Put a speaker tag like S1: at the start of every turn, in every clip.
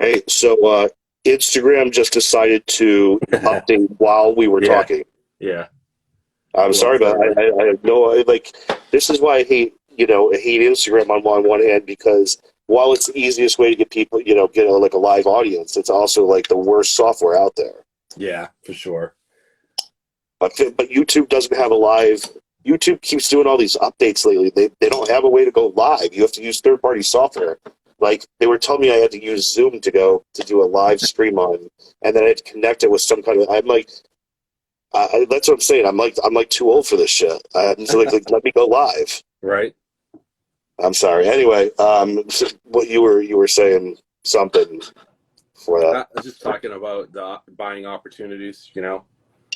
S1: Hey, so Instagram just decided to update while we were
S2: Yeah,
S1: talking.
S2: yeah.
S1: I'm
S2: Well
S1: sorry, but
S2: deserved.
S1: I have like, this is why I hate, I hate Instagram on one hand because while it's the easiest way to get people, get like a live audience, it's also like the worst software out there.
S2: Yeah, for sure.
S1: But YouTube doesn't have a live. YouTube keeps doing all these updates lately. They don't have a way to go live. You have to use third party software. Like they were telling me I had to use Zoom to go to do a live stream on, and then I had to connect it with some kind of. I'm like, that's what I'm saying. I'm like too old for this shit. So like let me go live.
S2: Right.
S1: I'm sorry. Anyway, what you were saying something for that.
S2: I was just talking about the buying opportunities.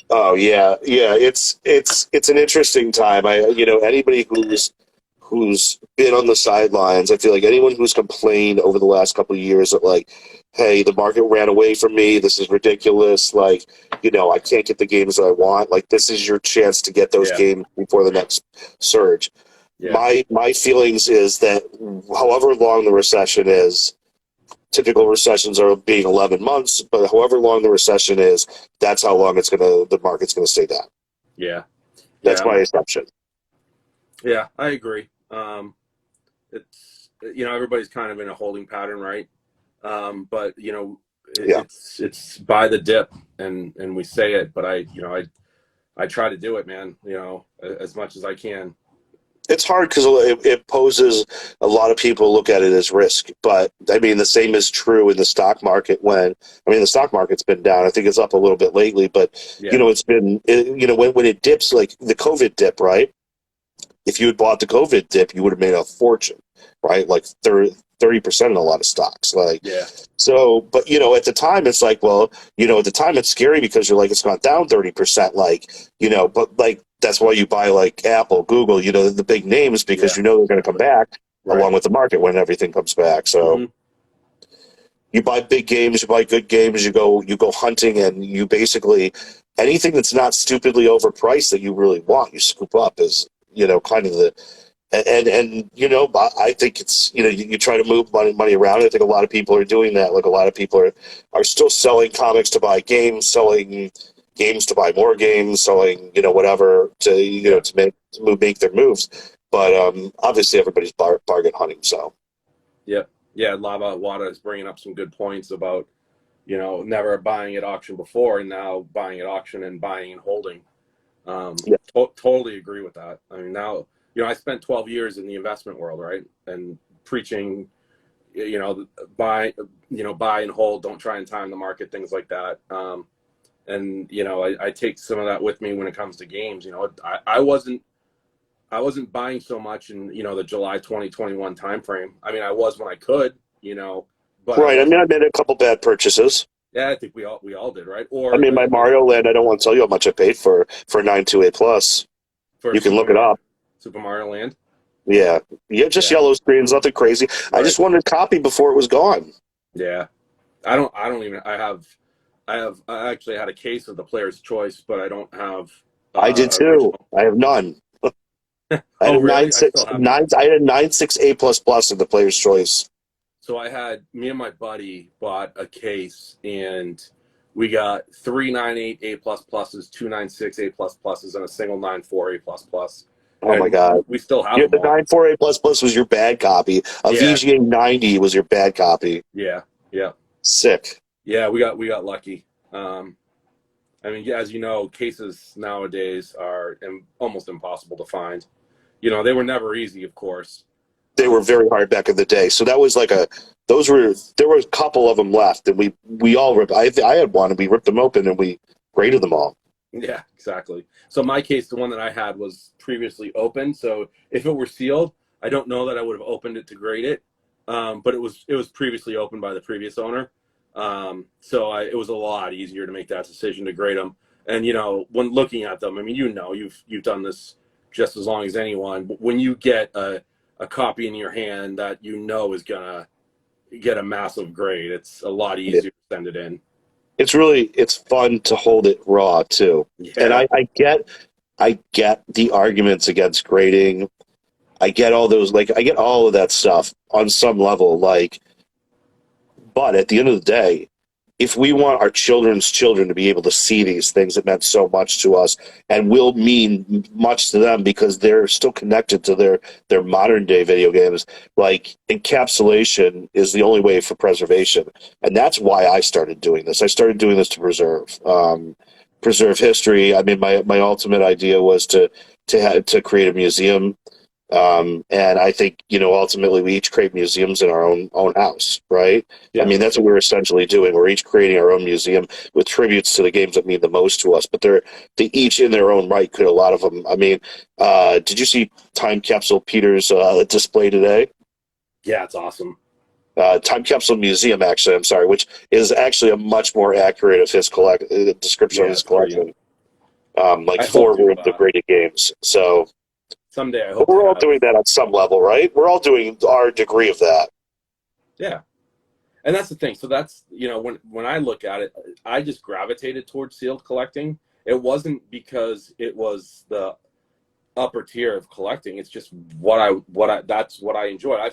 S1: Oh yeah, yeah. It's an interesting time. Anybody who's been on the sidelines, I feel like anyone who's complained over the last couple of years that like, hey, the market ran away from me. This is ridiculous. Like, I can't get the games that I want. Like, this is your chance to get those
S2: Yeah,
S1: games before the next surge.
S2: yeah,
S1: My feelings is that however long the recession is, typical recessions are being 11 months, but however long the recession is, that's how long the market's gonna stay down.
S2: yeah,
S1: That's
S2: yeah.
S1: my assumption.
S2: Yeah, I agree. It's everybody's kind of in a holding pattern, right? But
S1: Yeah.
S2: it's buy the dip, and we say it, but I try to do it, man. As much as I can.
S1: It's hard because it poses a lot of people look at it as risk, but I mean the same is true in the stock market. The stock market's been down. I think it's up a little bit lately, but
S2: Yeah,
S1: when it dips like the COVID dip, right? If you had bought the COVID dip, you would have made a fortune, right? Like 30% in a lot of stocks. Like,
S2: yeah,
S1: so, but at the time it's like, well, at the time it's scary because you're like, it's gone down 30%, like, but like, that's why you buy like Apple, Google, the big names because
S2: yeah.
S1: they're going to come
S2: Exactly.
S1: back
S2: Right.
S1: along with the market when everything comes back. So
S2: Hmm.
S1: you buy big games, you buy good games, you go hunting and you basically anything that's not stupidly overpriced that you really want, you scoop up is, kind of the and I think it's you try to move money around. I think a lot of people are doing that. Like a lot of people are still selling comics to buy games, selling games to buy more games, selling whatever to
S2: Yeah.
S1: make their moves. But obviously everybody's bargain hunting. So
S2: Yep. Yeah. Lava Wada is bringing up some good points about never buying at auction before and now buying at auction and buying and holding.
S1: yeah,
S2: Totally agree with that. I mean, now I spent 12 years in the investment world, right, and preaching, buy, buy and hold, don't try and time the market, things like that. And I take some of that with me when it comes to games. I wasn't buying so much in the July 2021 timeframe. I mean, I was when I could, but I
S1: right. I mean, I
S2: wasn't.
S1: made a couple bad purchases.
S2: Yeah, I think we all did, right?
S1: I
S2: Or
S1: mean, my Mario Land. I don't want to tell you how much I paid for 928 plus.
S2: for
S1: You can look it up.
S2: Super Mario Land.
S1: Yeah, yeah, just
S2: Yeah,
S1: yellow screens, nothing crazy. I
S2: right.
S1: just wanted a copy before it was gone.
S2: Yeah, I don't even. I actually had a case of the Player's Choice, but I don't have
S1: I did too.
S2: original.
S1: I have nine. I had
S2: Oh,
S1: a nine
S2: really? I
S1: six
S2: still have
S1: nine.
S2: mine.
S1: I had a 9.6 A plus plus in the Player's Choice.
S2: So I had me and my buddy bought a case, and we got 398 A plus pluses, 296 A plus pluses, and a single 94 A plus plus,
S1: Oh my
S2: and
S1: god!
S2: we still have
S1: Yeah,
S2: them
S1: the
S2: all.
S1: 9.4 A plus plus was your bad copy. A
S2: Yeah,
S1: VGA 90 was your bad copy.
S2: yeah, yeah,
S1: Sick.
S2: yeah. We got lucky. I mean, yeah, as you know, cases nowadays are almost impossible to find. They were never easy, of course.
S1: They were
S2: Um,
S1: very hard back in the day. So that was like a. Those were there were a couple of them left, and we all ripped. I had one, and we ripped them open, and we graded them all.
S2: yeah, exactly. So my case, the one that I had was previously open. So if it were sealed, I don't know that I would have opened it to grade it. But it was previously opened by the previous owner. So it was a lot easier to make that decision to grade them. And when looking at them, I mean, you've done this just as long as anyone. When you get a copy in your hand that is gonna get a massive grade, it's a lot easier to send it in.
S1: It's fun to hold it raw too. And
S2: Yeah,
S1: I get the arguments against grading. I get all those, like I get all of that stuff on some level, like, But at the end of the day, if we want our children's children to be able to see these things that meant so much to us and will mean much to them because they're still connected to their modern day video games, like encapsulation is the only way for preservation. And that's why I started doing this. I started doing this to preserve history. I mean, my ultimate idea was to create a museum. And I think, ultimately we each create museums in our own house, right?
S2: Yeah.
S1: I mean, that's what we're essentially doing. We're each creating our own museum with tributes to the games that mean the most to us, but they each in their own right could, a lot of them. I mean, did you see Time Capsule Peter's display today?
S2: Yeah, it's awesome.
S1: Time Capsule Museum, actually, I'm sorry, which is actually a much more accurate of his description of his collection. Like 4 rooms of graded games. So
S2: someday I hope
S1: we're all doing that on some level, right? We're all doing our degree of that.
S2: Yeah. And that's the thing. So that's, when I look at it, I just gravitated towards sealed collecting. It wasn't because it was the upper tier of collecting. It's just that's what I enjoy.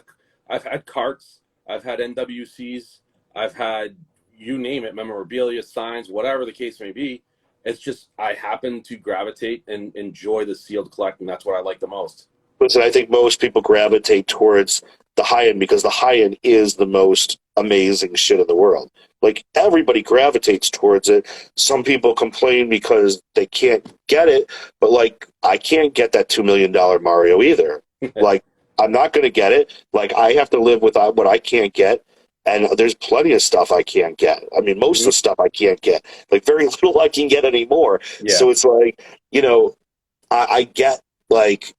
S2: I've had carts, I've had NWCs, I've had, you name it, memorabilia, signs, whatever the case may be. It's just I happen to gravitate and enjoy the sealed collecting. That's what I like the most.
S1: Listen, I think most people gravitate towards the high end because the high end is the most amazing shit in the world. Like, everybody gravitates towards it. Some people complain because they can't get it, but like, I can't get that $2 million Mario either. Like, I'm not going to get it. Like, I have to live with what I can't get. And there's plenty of stuff I can't get. I mean, most of the stuff I can't get. Like, very little I can get anymore.
S2: Yeah.
S1: So it's like, I get, like,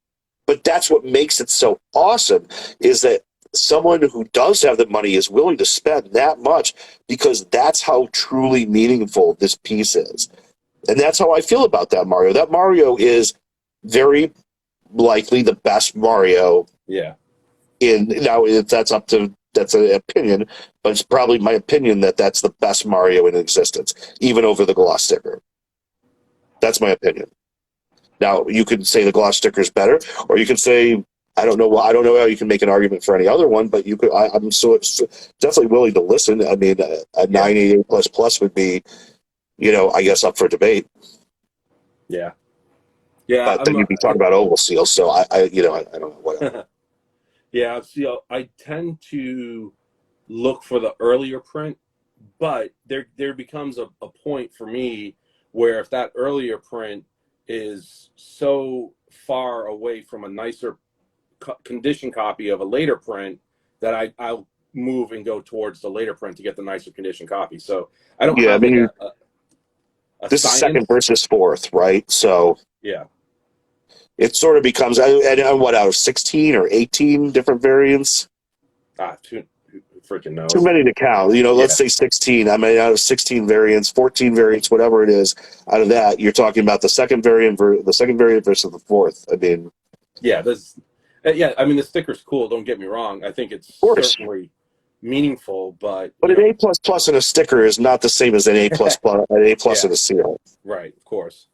S1: but that's what makes it so awesome, is that someone who does have the money is willing to spend that much because that's how truly meaningful this piece is. And that's how I feel about that Mario. That Mario is very likely the best Mario.
S2: Yeah.
S1: Now, that's an opinion, but it's probably my opinion that that's the best Mario in existence, even over the gloss sticker. That's my opinion. Now, you could say the gloss sticker is better, or you could say, I don't know how you can make an argument for any other one, but you could. I'm so definitely willing to listen. I mean, a 988++ would be, I guess, up for debate.
S2: Yeah. Yeah.
S1: But then you'd be talking about oval seals, so I don't know, whatever.
S2: Yeah, see, I tend to look for the earlier print, but there becomes a point for me where if that earlier print is so far away from a nicer condition copy of a later print that I'll move and go towards the later print to get the nicer condition copy. So I don't have
S1: this is second versus fourth, right? So
S2: yeah.
S1: It sort of becomes, and what, out of 16 or 18 different variants?
S2: Who freaking knows?
S1: Too many to count. Let's say 16. I mean, out of 16 variants, 14 variants, whatever it is, out of that, you're talking about the second variant versus the fourth. I mean,
S2: yeah, I mean, the sticker's cool. Don't get me wrong. I think it's certainly meaningful, but
S1: an A++ and a sticker is not the same as an A++, an A+ and a seal.
S2: Right, of course.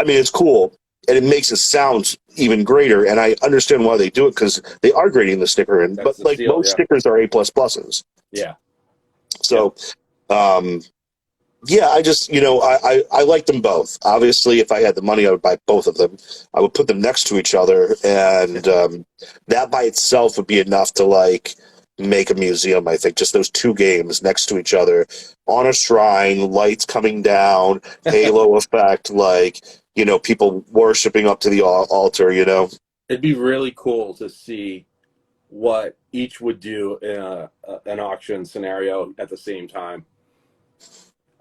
S1: I mean, it's cool, and it makes it sound even greater, and I understand why they do it, because they are grading the sticker in, but like seal, most stickers are A++s.
S2: Yeah.
S1: So, I just, I like them both. Obviously, if I had the money, I would buy both of them. I would put them next to each other, and that by itself would be enough to, like, make a museum, I think. Just those two games next to each other on a shrine, lights coming down, halo effect, like, people worshiping up to the altar,
S2: It'd be really cool to see what each would do in an auction scenario at the same time.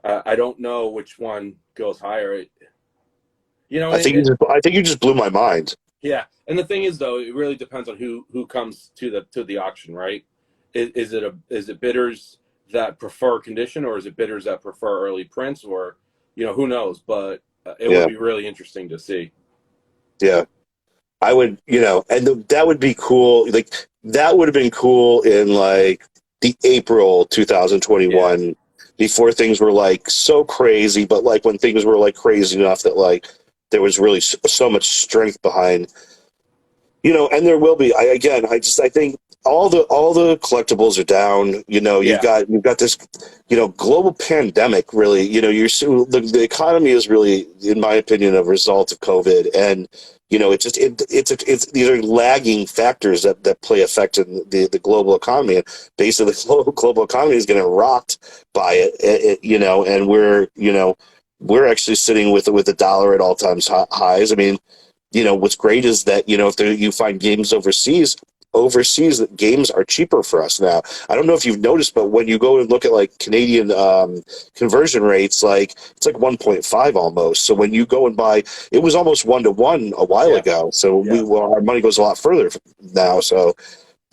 S2: I don't know which one goes higher.
S1: I think you just blew my mind.
S2: Yeah, and the thing is, though, it really depends on who comes to the auction, right? Is it bidders that prefer condition, or is it bidders that prefer early prints, or who knows? But it would be really interesting to see.
S1: Yeah, I would, and that would be cool. Like, that would have been cool in like the April 2021, before things were like so crazy. But like when things were like crazy enough that like there was really so much strength behind, And there will be. I think all the collectibles are down.
S2: Yeah.
S1: You've got this, global pandemic. Really, the economy is really, in my opinion, a result of COVID, and it's these are lagging factors that play effect in the global economy, and basically the global economy is getting rocked by it, and we're actually sitting with the dollar at all times highs. I mean, what's great is that, if you find games overseas games are cheaper for us now. I don't know if you've noticed, but when you go and look at like Canadian conversion rates, like it's like 1.5 almost. So when you go and buy, it was almost 1 to 1 a while
S2: Yeah.
S1: ago. So
S2: Yeah.
S1: our money goes a lot further now. So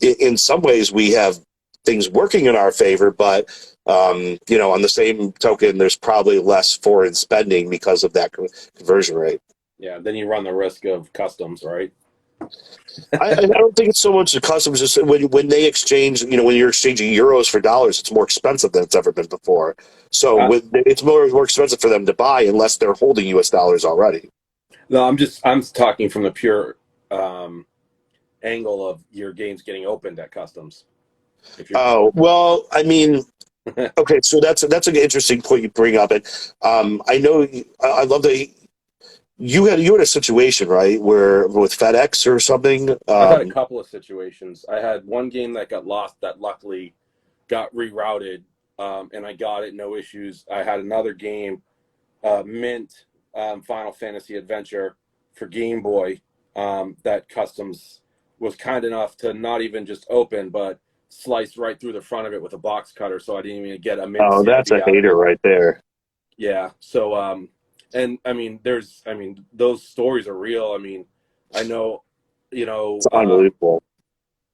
S1: in some ways we have things working in our favor, but on the same token, there's probably less foreign spending because of that conversion rate.
S2: Yeah. Then you run the risk of customs, right?
S1: I don't think it's so much the customs. Just when they exchange, when you're exchanging euros for dollars, it's more expensive than it's ever been before. So it's more expensive for them to buy unless they're holding U.S. dollars already.
S2: No, I'm talking from the pure angle of your games getting opened at customs. If you're
S1: Oh well, I mean, okay, so that's an interesting point you bring up, and I know I love that you had a situation, right, where with FedEx or something.
S2: I've had a couple of situations. I had one game that got lost that luckily got rerouted, and I got it, no issues. I had another game, Mint Final Fantasy Adventure for Game Boy, that customs was kind enough to not even just open, but sliced right through the front of it with a box cutter, so I didn't even get a Mint
S1: Oh, that's
S2: CIV
S1: a
S2: out of
S1: hater
S2: it.
S1: right there.
S2: Yeah. So, and those stories are real. I mean, I know,
S1: It's unbelievable.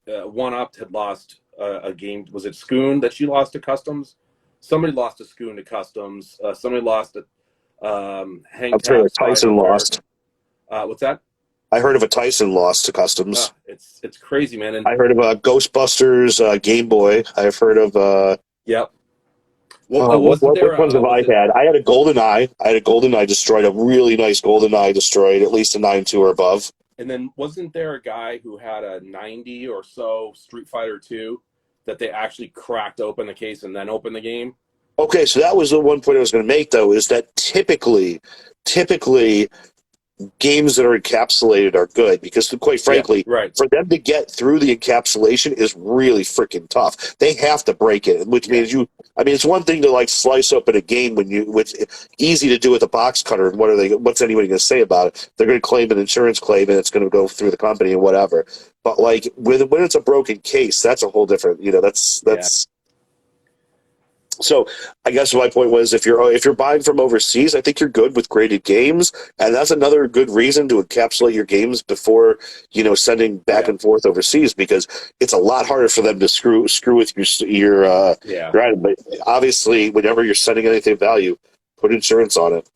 S2: One Up had lost a game. Was it Schoon that she lost to customs? Somebody lost a Schoon to customs. Somebody lost a Hang
S1: I'm sure
S2: Tab Spy
S1: Tyson
S2: Hunter.
S1: lost.
S2: What's that?
S1: I heard of a Tyson loss to customs.
S2: It's crazy, man. And
S1: I heard of a Ghostbusters Game Boy. I've heard of
S2: yep. Wasn't
S1: which
S2: there?
S1: ones have
S2: Was
S1: I
S2: it?
S1: had? I had a Golden Eye. I had a Golden Eye destroyed, a really nice Golden Eye destroyed, at least a 9.2 or above.
S2: And then wasn't there a guy who had a 90 or so Street Fighter 2 that they actually cracked open the case and then opened the game?
S1: Okay, so that was the one point I was going to make, though, is that typically games that are encapsulated are good because, quite frankly,
S2: Yeah, right.
S1: for them to get through the encapsulation is really freaking tough. They have to break it, which means it's one thing to like slice open a game which easy to do with a box cutter. And what's anybody going to say about it? They're going to claim an insurance claim and it's going to go through the company and whatever. But like when it's a broken case, that's a whole different, that's. So I guess my point was if you're buying from overseas, I think you're good with graded games, and that's another good reason to encapsulate your games before sending back and forth overseas because it's a lot harder for them to screw with your item. But obviously, whenever you're sending anything of value, put insurance on it.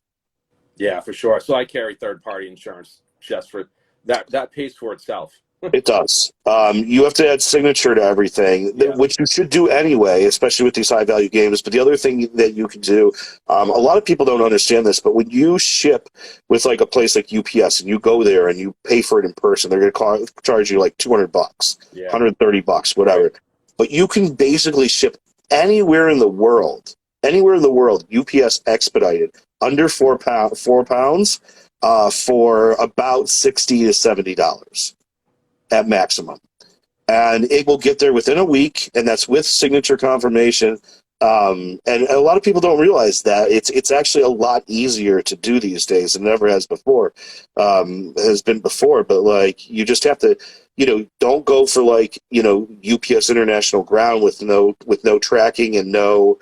S2: Yeah, for sure. So I carry third-party insurance just for that. That pays for itself.
S1: It does. You have to add signature to everything, which you should do anyway, especially with these high-value games. But the other thing that you can do, a lot of people don't understand this, but when you ship with like a place like UPS and you go there and you pay for it in person, they're going to charge you like $200, $130, whatever.
S2: Right.
S1: But you can basically ship anywhere in the world, UPS expedited under 4 pounds, for about $60 to $70. At maximum, and it will get there within a week, and that's with signature confirmation. And a lot of people don't realize that it's actually a lot easier to do these days than it ever has been before. But like, you just have to, don't go for like, UPS International Ground with no tracking and no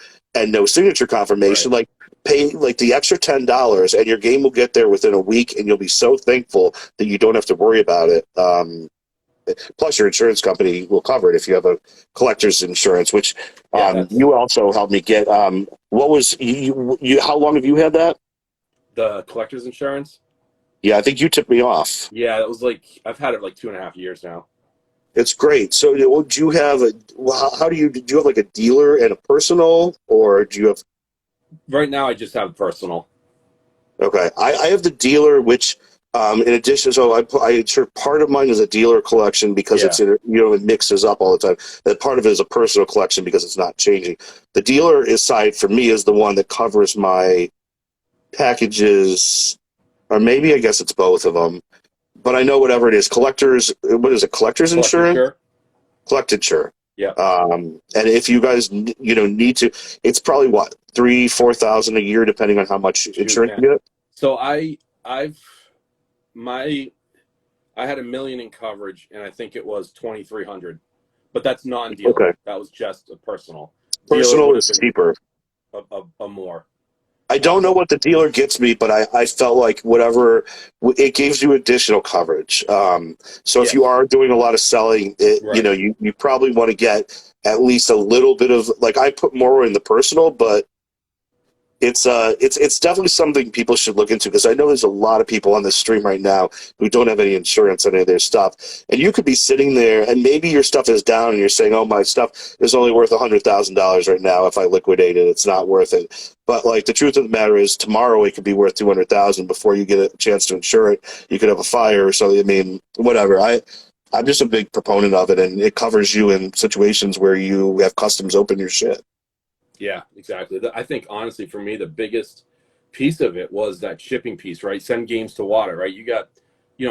S1: signature confirmation.
S2: Right.
S1: Like, pay like the extra $10, and your game will get there within a week, and you'll be so thankful that you don't have to worry about it. Plus, your insurance company will cover it if you have a collector's insurance, which you also helped me get. What was you? How long have you had that?
S2: The collector's insurance?
S1: Yeah, I think you tipped me off.
S2: Yeah, that was like I've had it like 2.5 years now.
S1: It's great. So, do you have how do you have like a dealer and a personal, or do you have?
S2: Right now, I just have personal.
S1: Okay, I have the dealer, which In addition, so I insure part of mine is a dealer collection because
S2: Yeah.
S1: it's it mixes up all the time. That part of it is a personal collection because it's not changing. The dealer side for me is the one that covers my packages, or maybe I guess it's both of them. But I know whatever it is, collectors. What is it? Collectors
S2: Collector
S1: insurance,
S2: sure.
S1: collected sure.
S2: Yeah.
S1: And if you guys need to, it's probably what 3,000-4,000 a year depending on how much
S2: Shoot,
S1: insurance
S2: man.
S1: you get.
S2: So I've my I had $1 million in coverage, and I think it was 2,300, but that's non-dealer.
S1: Okay,
S2: That was just a personal. Dealer
S1: personal
S2: would have
S1: is
S2: been
S1: cheaper.
S2: a more.
S1: I don't know what the dealer gets me, but I felt like whatever it gives you additional coverage. So if you
S2: Yes.
S1: are doing a lot of selling,
S2: Right.
S1: you probably want to get at least a little bit of like I put more in the personal, but it's definitely something people should look into because I know there's a lot of people on the stream right now who don't have any insurance on any of their stuff, and you could be sitting there and maybe your stuff is down and you're saying, "Oh, my stuff is only worth $100,000 right now. If I liquidate it, it's not worth it." But like the truth of the matter is, tomorrow it could be worth 200,000 before you get a chance to insure it. You could have a fire or something. I mean, whatever. I'm just a big proponent of it, and it covers you in situations where you have customs open your shit.
S2: Yeah, exactly. I think honestly, for me, the biggest piece of it was that shipping piece, right? Send games to water, right? You got,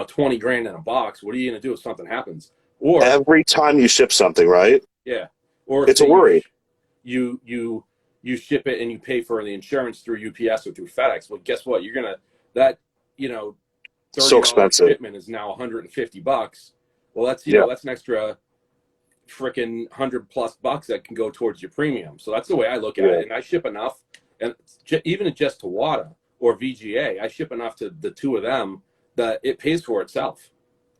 S2: 20 grand in a box. What are you going to do if something happens? Or,
S1: Every time you ship something, right?
S2: yeah, or
S1: It's a
S2: say
S1: worry.
S2: you ship it and you pay for the insurance through UPS or through FedEx. Well, guess what? You're gonna that you know
S1: So
S2: $30
S1: expensive.
S2: shipment is now $150. Well, that's
S1: Yeah.
S2: that's an extra freaking $100+ that can go towards your premium. So that's the way I look at
S1: Yeah.
S2: it. And I ship enough, and even just to WADA or VGA, I ship enough to the two of them that it pays for itself.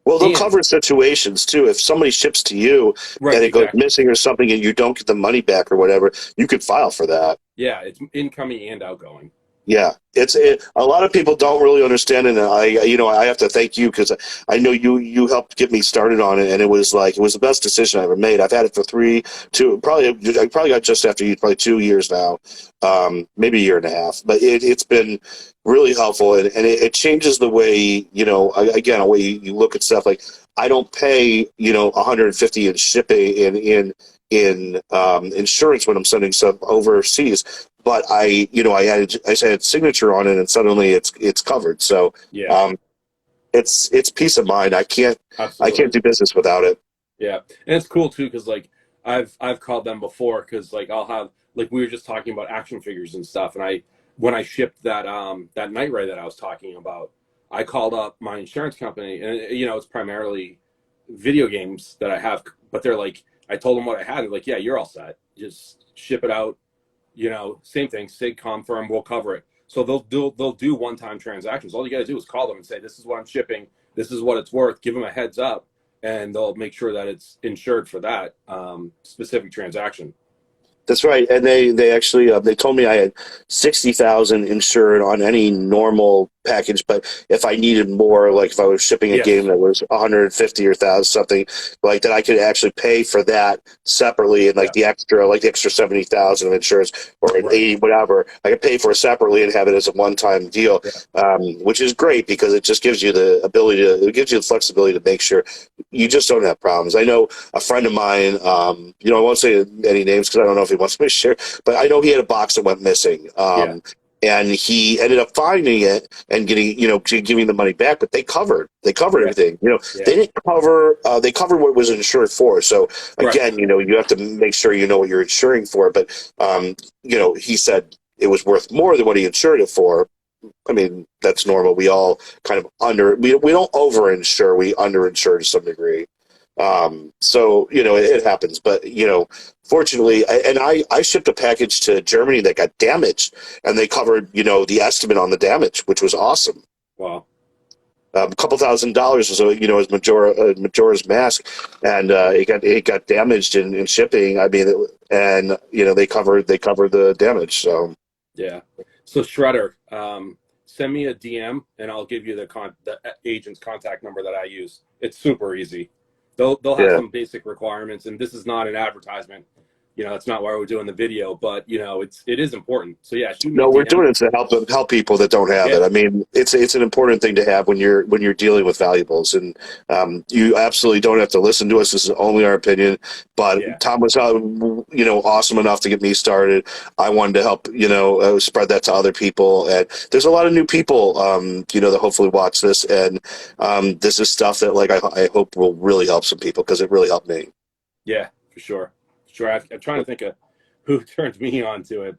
S1: Well, they'll
S2: And
S1: cover situations too. If somebody ships to you
S2: right,
S1: and it goes
S2: exactly.
S1: missing or something and you don't get the money back or whatever, you could file for that.
S2: Yeah, it's incoming and outgoing.
S1: Yeah, a lot of people don't really understand it, and I have to thank you because I know you helped get me started on it, and it was the best decision I ever made. I've had it for I probably got just after you, probably 2 years now, maybe a year and a half, but it's been really helpful, and it changes the way again a way you look at stuff. Like I don't pay 150 in shipping in insurance when I'm sending stuff overseas, but I had signature on it, and suddenly it's covered. So
S2: Yeah,
S1: it's peace of mind. I can't
S2: absolutely.
S1: do business without it.
S2: Yeah, and it's cool too because like I've called them before because like I'll have like we were just talking about action figures and stuff, and when I shipped that Night Ray that I was talking about, I called up my insurance company, and it's primarily video games that I have, but they're like I told them what I had, they're like, yeah, you're all set, just ship it out, same thing, SIG confirm, we'll cover it. So they'll do one-time transactions. All you got to do is call them and say, this is what I'm shipping, this is what it's worth, give them a heads up, and they'll make sure that it's insured for that specific transaction.
S1: That's right, and they actually they told me I had 60,000 insured on any normal package, but if I needed more, like if I was shipping a game
S2: Yes.
S1: that was 150 or 1,000 something, like that, I could actually pay for that separately, and
S2: Yeah.
S1: like the extra 70,000 of insurance or an
S2: Right.
S1: 80 whatever, I could pay for it separately and have it as a one-time deal,
S2: Yeah.
S1: which is great because it just gives you it gives you the flexibility to make sure you just don't have problems. I know a friend of mine, I won't say any names because I don't know if he wants me to share, but I know he had a box that went missing.
S2: Yeah.
S1: And he ended up finding it and giving the money back, but they covered
S2: Yeah.
S1: everything. They
S2: Yeah.
S1: didn't they covered what it was insured for. So
S2: Right.
S1: again, you have to make sure you know what you're insuring for. But he said it was worth more than what he insured it for. I mean, that's normal. We all kind of we don't over insure, we under insure to some degree. So it happens, but fortunately, I shipped a package to Germany that got damaged, and they covered the estimate on the damage, which was awesome.
S2: Wow.
S1: A couple $1,000 was his Majora's Mask, and it got damaged in shipping. I mean, and they covered the damage. So
S2: Yeah. So Shredder, send me a DM and I'll give you the agent's contact number that I use. It's super easy. They'll have
S1: yeah,
S2: some basic requirements, and this is not an advertisement. That's not why we're doing the video, but it is important. So yeah, shoot me a
S1: No, we're
S2: DM.
S1: doing it to help people that don't have
S2: Yeah,
S1: it. I mean, it's an important thing to have when you're dealing with valuables, and you absolutely don't have to listen to us. This is only our opinion. But
S2: yeah,
S1: Tom was, awesome enough to get me started. I wanted to help, spread that to other people, and there's a lot of new people, that hopefully watch this, and this is stuff that like I hope will really help some people because it really helped me.
S2: yeah, for sure. Sure. I'm trying to think of who turned me on to it.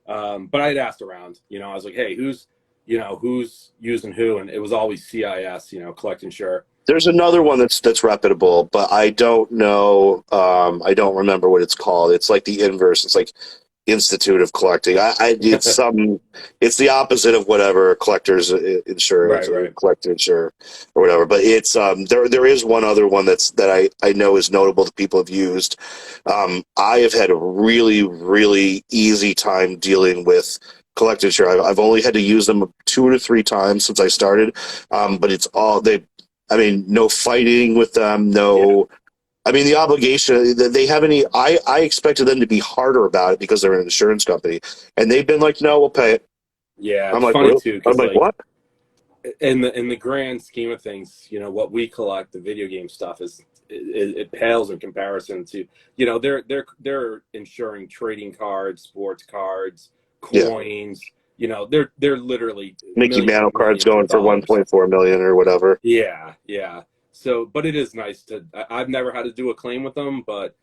S2: But I'd asked around, I was like, hey, who's using who? And it was always CIS, collect insure.
S1: There's another one that's reputable, but I don't know. I don't remember what it's called. It's like the inverse. It's like Institute of Collecting. It's the opposite of whatever collectors insurance
S2: Right,
S1: or
S2: right.
S1: collector insure or whatever. But it's there is one other one that I know is notable that people have used. I have had a really really easy time dealing with collector insure. I've only had to use them 2 to 3 times since I started, but it's all they. I mean, no fighting with them,
S2: Yeah.
S1: no. I mean, the obligation that they have any. I expected them to be harder about it because they're an insurance company, and they've been like, "No, we'll pay it."
S2: Yeah.
S1: I'm
S2: It's
S1: like,
S2: funny
S1: "Really?"
S2: too,
S1: I'm
S2: because
S1: like,
S2: like
S1: "What?"
S2: in the grand scheme of things, what we collect, the video game stuff it pales in comparison to, they're insuring trading cards, sports cards,
S1: Yeah,
S2: coins. They're literally
S1: Mickey
S2: millions
S1: Mantle
S2: and
S1: card's
S2: millions of
S1: going for
S2: dollars.
S1: 1.4 million or whatever.
S2: Yeah, yeah. So, but it is nice I've never had to do a claim with them, but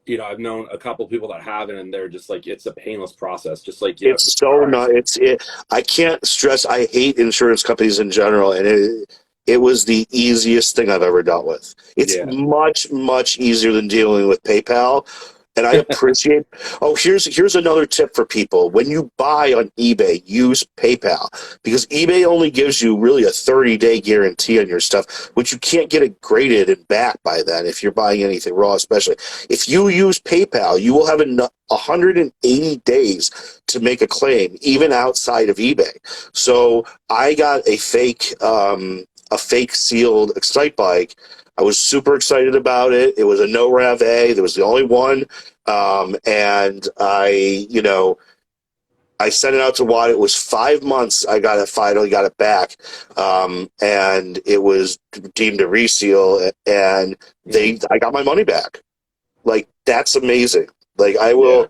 S2: I've known a couple people that haven't, and they're just like, it's a painless process, just like, your
S1: It's so
S2: cars.
S1: not. It's it. I can't stress. I hate insurance companies in general, and it was the easiest thing I've ever dealt with. It's
S2: Yeah.
S1: much much easier than dealing with PayPal, and I appreciate. Oh, here's another tip for people: when you buy on eBay, use PayPal because eBay only gives you really a 30-day guarantee on your stuff, which you can't get it graded and back by then if you're buying anything raw, especially. If you use PayPal, you will have 180 days to make a claim, even outside of eBay. So I got a fake sealed Excite bike. I was super excited about it. It was a no rev A. There was the only one, and I sent it out to Watt. It was 5 months. Finally got it back, and it was deemed a reseal, and I got my money back. Like that's amazing. Like
S2: Yeah.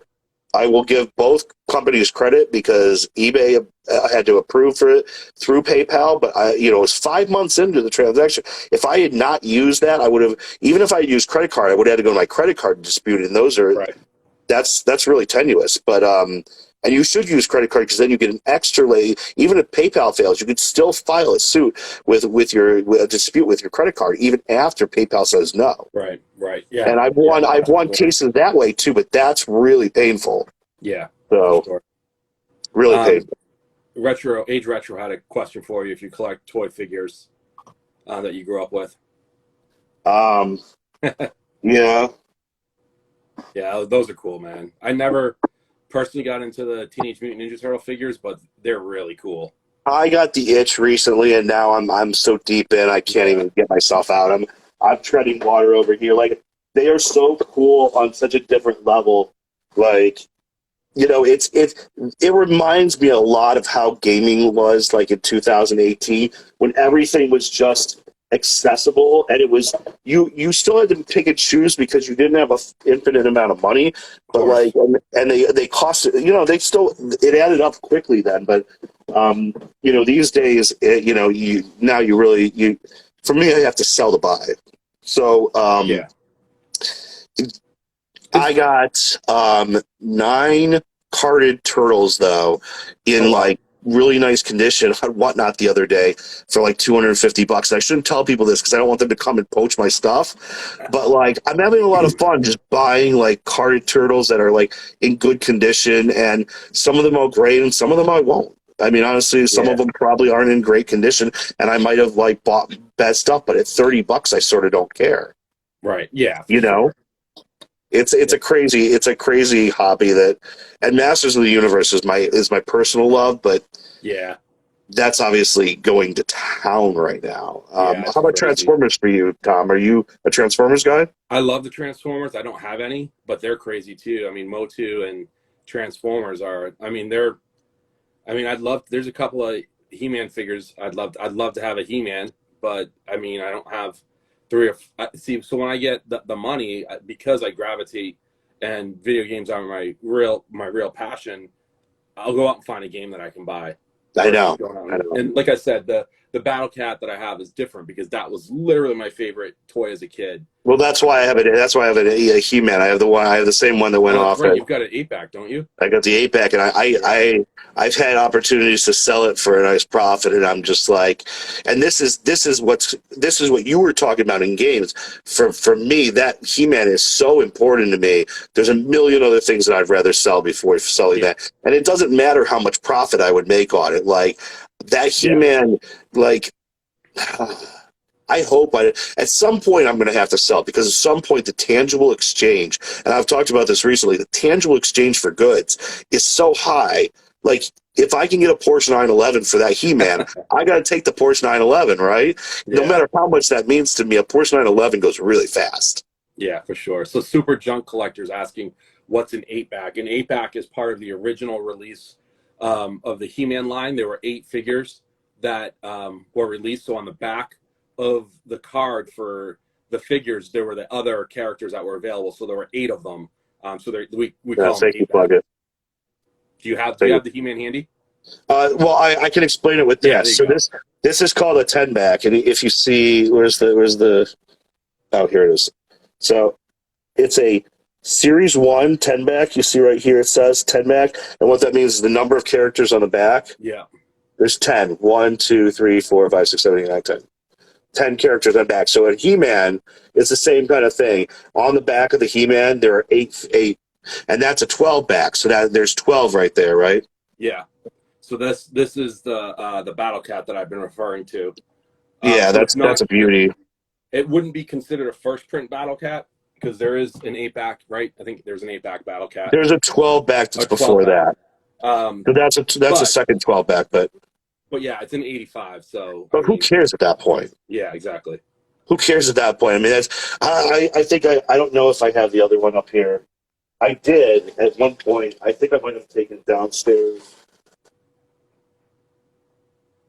S1: I will give both companies credit because eBay had to approve for it through PayPal, but it was 5 months into the transaction. If I had not used that, I would have. Even if I had used credit card, I would have had to go to my credit card dispute, and
S2: Right.
S1: that's really tenuous. But and you should use credit card because then you get an extra lay. Even if PayPal fails, you could still file a suit with a dispute with your credit card even after PayPal says no.
S2: Right. Right. Yeah.
S1: And
S2: Yeah. No,
S1: I've
S2: that's
S1: won
S2: cool.
S1: cases that way too, but that's really painful.
S2: Yeah, for
S1: So
S2: sure.
S1: really
S2: Um,
S1: painful.
S2: Retro had a question for you if you collect toy figures that you grew up with.
S1: Um, yeah,
S2: Yeah, those are cool, man. I never personally got into the Teenage Mutant Ninja Turtle figures, but they're really cool.
S1: I got the itch recently, and now I'm so deep in I can't
S2: Yeah,
S1: even get myself out. I'm treading water over here. Like they are so cool on such a different level. Like it reminds me a lot of how gaming was like in 2018 when everything was just accessible and it was you still had to pick and choose because you didn't have a infinite amount of money,
S2: of
S1: but like
S2: course.
S1: and they cost they still it added up quickly then, but these days you now you really you for me I have to sell to buy. So
S2: Yeah,
S1: I
S2: it's
S1: got 9 carded turtles though,
S2: oh
S1: in
S2: wow,
S1: like really nice condition on Whatnot the other day for like $250. I shouldn't tell people this because I don't want them to come and poach my stuff. But like I'm having a lot of fun just buying like carded turtles that are like in good condition, and some of them are great and some of them I won't. I mean, honestly, some of
S2: yeah,
S1: them probably aren't in great condition, and I might have like bought bad stuff, but at $30, I sort of don't care.
S2: right, yeah, for
S1: You know,
S2: sure.
S1: it's
S2: Yeah,
S1: a crazy hobby and Masters of the Universe is my personal love, but
S2: yeah.
S1: that's obviously going to town right now.
S2: Yeah, it's
S1: How about
S2: crazy.
S1: Transformers for you, Tom? Are you a Transformers guy?
S2: I love the Transformers. I don't have any, but they're crazy too. I mean, Motu and Transformers are. I mean, they're. I mean, I'd love. There's a couple of He-Man figures. I'd love to have a He-Man, but I mean, I don't have three or see. So when I get the money, because I gravitate, and video games are my real passion. I'll go out and find a game that I can buy
S1: I
S2: versus
S1: know.
S2: going out
S1: I know.
S2: and like I said, the Battle Cat that I have is different because that was literally my favorite toy as a kid.
S1: Well, that's why I have it. That's why I have a He-Man. I have the one. I have the same one that went
S2: Oh, that's
S1: off
S2: right.
S1: at.
S2: You've got an 8-pack, don't you?
S1: I got the 8-pack, and
S2: Yeah.
S1: I've had opportunities to sell it for a nice profit, and I'm just like, and this is what you were talking about in games. For me, that He-Man is so important to me. There's a million other things that I'd rather sell before selling
S2: Yeah.
S1: that, and it doesn't matter how much profit I would make on it. Like that
S2: Yeah.
S1: He-Man, like. I hope at some point I'm going to have to sell it because at some point the tangible exchange, and I've talked about this recently, the tangible exchange for goods is so high. Like if I can get a Porsche 911 for that He-Man, I got to take the Porsche 911, right? No
S2: Yeah.
S1: matter how much that means to me, a Porsche 911 goes really fast.
S2: Yeah, for sure. So Super Junk Collector's asking what's an 8-pack. An 8-pack is part of the original release of the He-Man line. There were 8 figures that were released. So on the back of the card for the figures, there were the other characters that were available. So there were 8 of them. So we
S1: Yeah,
S2: call them
S1: thank you,
S2: 8-pack.
S1: plug it.
S2: Do you have
S1: Thank you.
S2: the He-Man handy?
S1: Well, I can explain it with
S2: Yeah,
S1: this.
S2: there you
S1: So
S2: go.
S1: this is called a 10-back, and if you see where's the oh, here it is. So it's a Series 1 10-back. You see right here it says 10-back. And what that means is the number of characters on the back.
S2: Yeah.
S1: There's 10. 1, 2, 3, 4, 5, 6, 7, 8, 9, 10. 10 characters on the back. So in He-Man, it's the same kind of thing. On the back of the He-Man, there are 8. And that's a 12-back. So there's 12 right there, right?
S2: Yeah. So this is the Battle Cat that I've been referring to.
S1: Yeah,
S2: So it's
S1: that's
S2: not.
S1: a beauty.
S2: It wouldn't be considered a first print Battle Cat because there is an 8-pack, right? I think there's an 8-pack Battle Cat.
S1: There's a 12-back that's
S2: A
S1: before
S2: 12-back.
S1: that. So that's a
S2: But
S1: second 12-back, but
S2: yeah, it's an 85. So I
S1: who
S2: mean,
S1: cares at that point?
S2: yeah, exactly.
S1: Who cares at that point? I mean, I think I don't know if I have the other one up here. I did at one point. I think I might have taken it downstairs.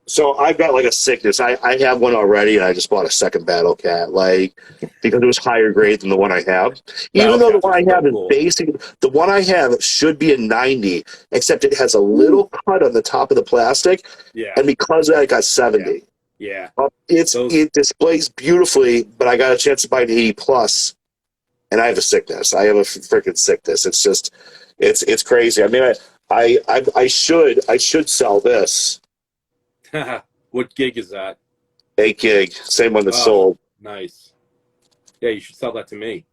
S1: So I've got like a sickness. I have one already, and I just bought a second Battle Cat, like because it was higher grade than the one I have. Even
S2: Battle
S1: though the
S2: Cats
S1: one
S2: are
S1: I
S2: so
S1: have is
S2: cool.
S1: basic, the one I have should be a 90, except it has a little cut on the top of the plastic,
S2: Yeah.
S1: and because of that, it got 70.
S2: Yeah.
S1: It displays beautifully, but I got a chance to buy an 80 plus, and I have a sickness. I have a freaking sickness. It's just, it's crazy. I mean, I should sell this
S2: What gig is that?
S1: 8 gig, same one that
S2: Oh,
S1: sold.
S2: nice. Yeah, you should sell that to me.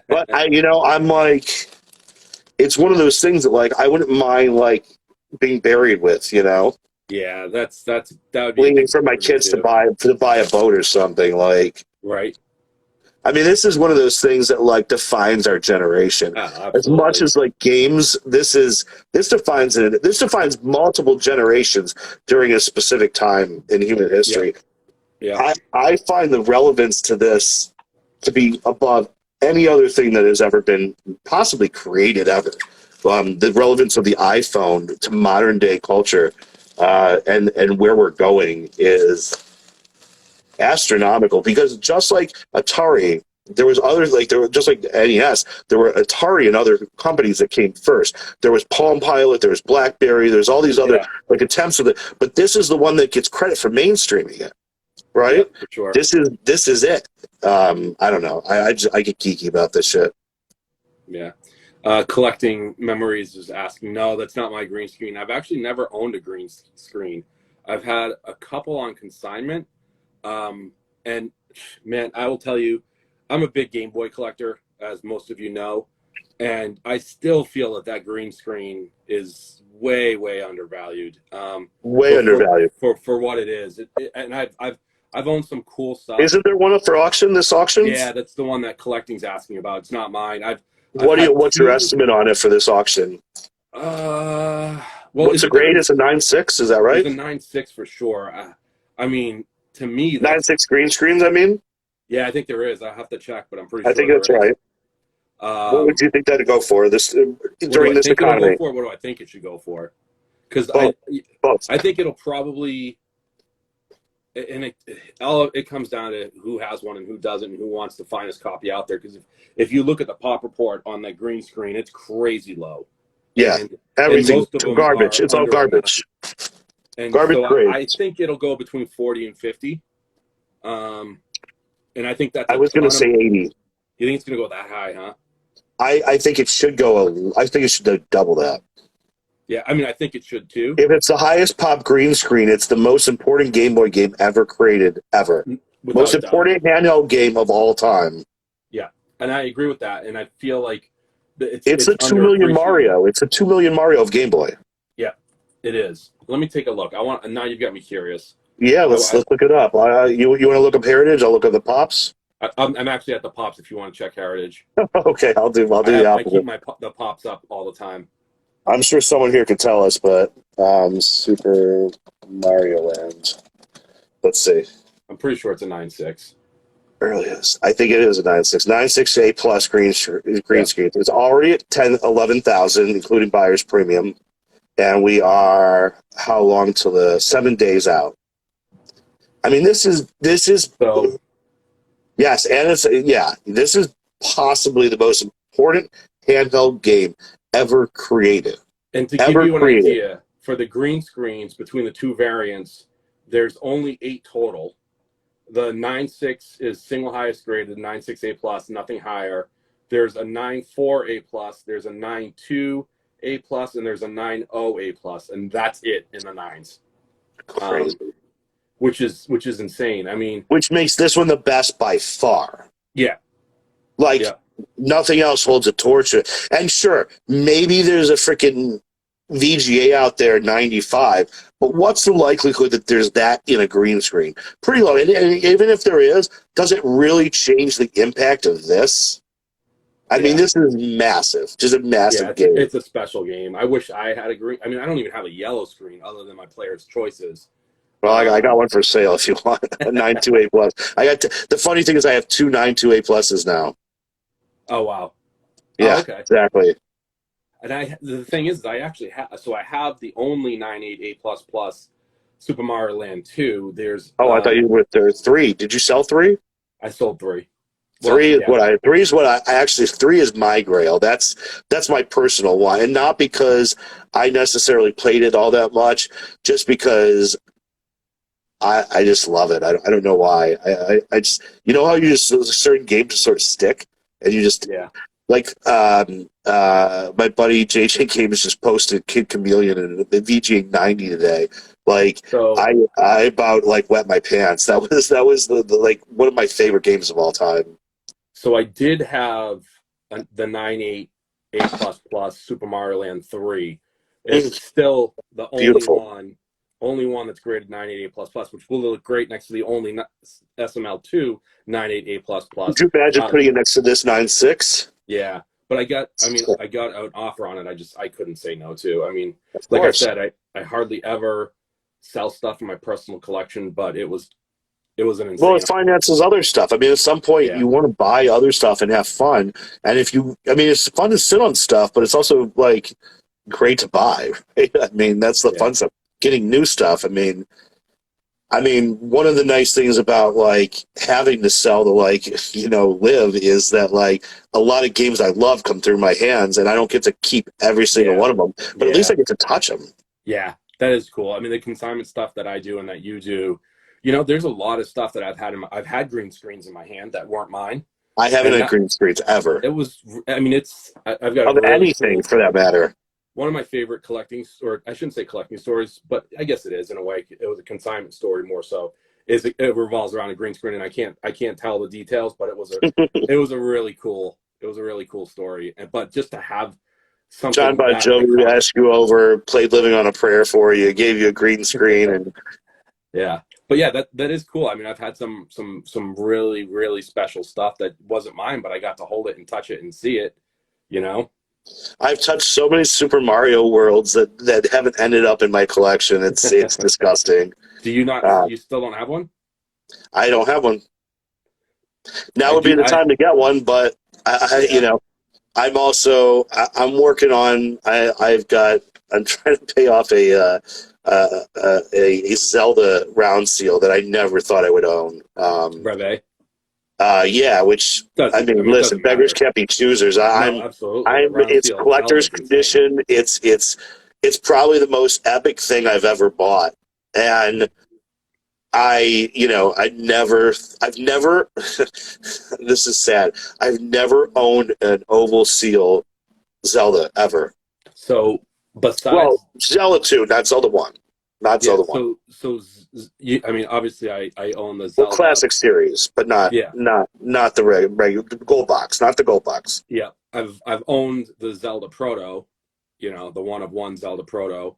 S1: But I'm like, it's one of those things that like I wouldn't mind like being buried with,
S2: Yeah, that would be a
S1: waiting
S2: big
S1: for my
S2: thing for me
S1: kids to
S2: too.
S1: buy a boat or something. Like,
S2: Right.
S1: I mean, this is one of those things that like defines our generation. As much
S2: Absolutely.
S1: as like games, this defines multiple generations during a specific time in human history.
S2: Yeah.
S1: I find the relevance to this to be above any other thing that has ever been possibly created ever. The relevance of the iPhone to modern day culture and where we're going is astronomical because just like Atari, there was others like there were just like NES, there were Atari and other companies that came first. There was Palm Pilot, there was BlackBerry, there's all these other like attempts of it, but this is the one that gets credit for mainstreaming it, right?
S2: Yeah, for sure.
S1: This is it. I don't know. I get geeky about this shit.
S2: Yeah. Collecting Memories is asking, no, that's not my green screen. I've actually never owned a green screen. I've had a couple on consignment. And man, I will tell you, I'm a big Game Boy collector, as most of you know, and I still feel that green screen is way, way undervalued.
S1: Way undervalued.
S2: For what it is. And I've owned some cool stuff.
S1: Isn't there one up for auction? This auction?
S2: Yeah, that's the one that collecting's asking about. It's not mine.
S1: What's your estimate on it for this auction?
S2: Well,
S1: What's the grade? It's a 9.6. Is that
S2: there's
S1: right?
S2: a 9.6 for sure. I mean, to me, that's
S1: 9.6 green screens. I mean,
S2: yeah. I think there is. I have to check, but I'm pretty
S1: I
S2: sure
S1: think
S2: there
S1: that's
S2: is.
S1: right. What would you think that'd go for this
S2: What do
S1: during
S2: I
S1: this
S2: think it'll go
S1: economy?
S2: for? What do I think it should go for? Because
S1: Both, both.
S2: I think it'll probably, and it comes down to who has one and who doesn't, and who wants the finest copy out there. Because if you look at the pop report on that green screen, it's crazy low,
S1: Yeah,
S2: and
S1: everything
S2: most of them
S1: garbage.
S2: are
S1: It's all
S2: under a 9.
S1: garbage.
S2: And
S1: Garbage
S2: so I
S1: grades.
S2: think it'll go between 40 and 50. And I think that's
S1: I
S2: a
S1: was going to
S2: ton of.
S1: say 80.
S2: You think it's gonna go that high, huh?
S1: I think it should go. I think it should double that.
S2: Yeah, I mean, I think it should too.
S1: If it's the highest pop green screen, it's the most important Game Boy game ever created, ever.
S2: Without
S1: Most
S2: a doubt.
S1: important handheld game of all time.
S2: Yeah, and I agree with that. And I feel like
S1: It's
S2: it's
S1: the 2 million
S2: underappreciated.
S1: Mario. It's a 2 million Mario of Game Boy.
S2: Yeah, it is. Let me take a look. I want. Now you've got me curious.
S1: Yeah, let's
S2: I,
S1: look it up. You want to look up Heritage? I'll look up the pops.
S2: I'm actually at the pops. If you want to check Heritage,
S1: Okay, I'll do the
S2: I keep
S1: opposite.
S2: the pops up all the time.
S1: I'm sure someone here could tell us, but Super Mario Land. Let's see.
S2: I'm pretty sure it's a 9.6.
S1: Earliest. I think it is a 9.6. 9.6 A plus green
S2: Yeah.
S1: screen. It's already at 11,000, including buyer's premium. And we are how long till the 7 days out? I mean, this is
S2: So
S1: yes, and this is possibly the most important handheld game ever created.
S2: and to give you an idea, for the green screens between the two variants, there's only 8 total. The 9.6 is single highest graded, 9.6 A plus, nothing higher. There's a 9.4 A plus, there's a 9.2 A plus, and there's a 9.0 A plus, and that's it in the nines.
S1: Crazy.
S2: Which is insane. I mean,
S1: which makes this one the best by far.
S2: yeah,
S1: Like
S2: yeah.
S1: nothing else holds a torch. And sure, maybe there's a freaking VGA out there 95, but what's the likelihood that there's that in a green screen? Pretty low. And even if there is, does it really change the impact of this? I mean, this is massive. Just a massive game.
S2: It's a special game. I wish I had a green. I mean, I don't even have a yellow screen other than my player's choices.
S1: Well, I got one for sale if you want a 9.2 A plus. The funny thing is I have two 9.2 A pluses now.
S2: Oh wow.
S1: Yeah,
S2: oh, okay.
S1: Exactly.
S2: And the thing is, I actually have. So I have the only 9.8 A plus plus Super Mario Land 2. There's.
S1: I thought you were there. 3. Did you sell 3?
S2: I sold 3.
S1: Three is my grail. That's my personal one, and not because I necessarily played it all that much, just because I just love it. I don't know why. I just, you know how you just, certain games just sort of stick, and you just like my buddy JJ Games just posted Kid Chameleon and the VGA 90 today. Like, so, I about like wet my pants. That was the like one of my favorite games of all time.
S2: So I did have the 9.8 A plus plus Super Mario Land 3. It's still the only one that's graded 9.8 A plus plus, which will look great next to the only SML2 9.8 A plus plus.
S1: Could you imagine putting it next to this 9.6?
S2: Yeah, but I got an offer on it. I couldn't say no to. I mean, like I said, I hardly ever sell stuff in my personal collection, but it was an insane.
S1: Well, it finances other stuff. I mean, at some point you want to buy other stuff and have fun. And it's fun to sit on stuff, but it's also like great to buy. Right? I mean, that's the fun stuff. Getting new stuff. I mean, one of the nice things about like having to sell to live is that like a lot of games I love come through my hands, and I don't get to keep every single one of them, but at least I get to touch them.
S2: Yeah, that is cool. I mean, the consignment stuff that I do and that you do. There's a lot of stuff that I've had green screens in my hand that weren't mine.
S1: I haven't had green screens ever.
S2: It was, I've got
S1: of anything for that matter.
S2: One of my favorite or I shouldn't say collecting stories, but I guess it is in a way. It was a consignment story more so. It revolves around a green screen, and I can't tell the details, but it was a really cool story. But just to have something.
S1: John Bon Jovi asked you over, played "Living on a Prayer" for you, gave you a green screen, and
S2: yeah. But yeah, that is cool. I mean, I've had some really, really special stuff that wasn't mine, but I got to hold it and touch it and see it,
S1: I've touched so many Super Mario worlds that haven't ended up in my collection. It's disgusting.
S2: Do you not?
S1: Uh,
S2: You still don't have one?
S1: I don't have one. Now
S2: I
S1: would be
S2: do.
S1: the time to get one, but you
S2: Yeah.
S1: know, I'm working on. I'm trying to pay off a Zelda round seal that I never thought I would own.
S2: Breve.
S1: Yeah, which I
S2: Doesn't. I
S1: mean,
S2: mean, it
S1: listen,
S2: doesn't
S1: beggars
S2: matter.
S1: can't be choosers.
S2: No, absolutely. A
S1: I'm
S2: round
S1: it's
S2: seal Zelda
S1: collector's
S2: is insane.
S1: condition. It's probably the most epic thing I've ever bought, and I've never. This is sad. I've never owned an oval seal Zelda ever.
S2: So
S1: Well,
S2: besides,
S1: Zelda 2, not Zelda 1. Not
S2: yeah.
S1: Zelda 1.
S2: I mean, obviously, I own the
S1: Well,
S2: Zelda.
S1: classic series, but not
S2: Yeah.
S1: not the regular gold box, not the gold box.
S2: Yeah. I've owned the Zelda Proto, the one of one Zelda Proto.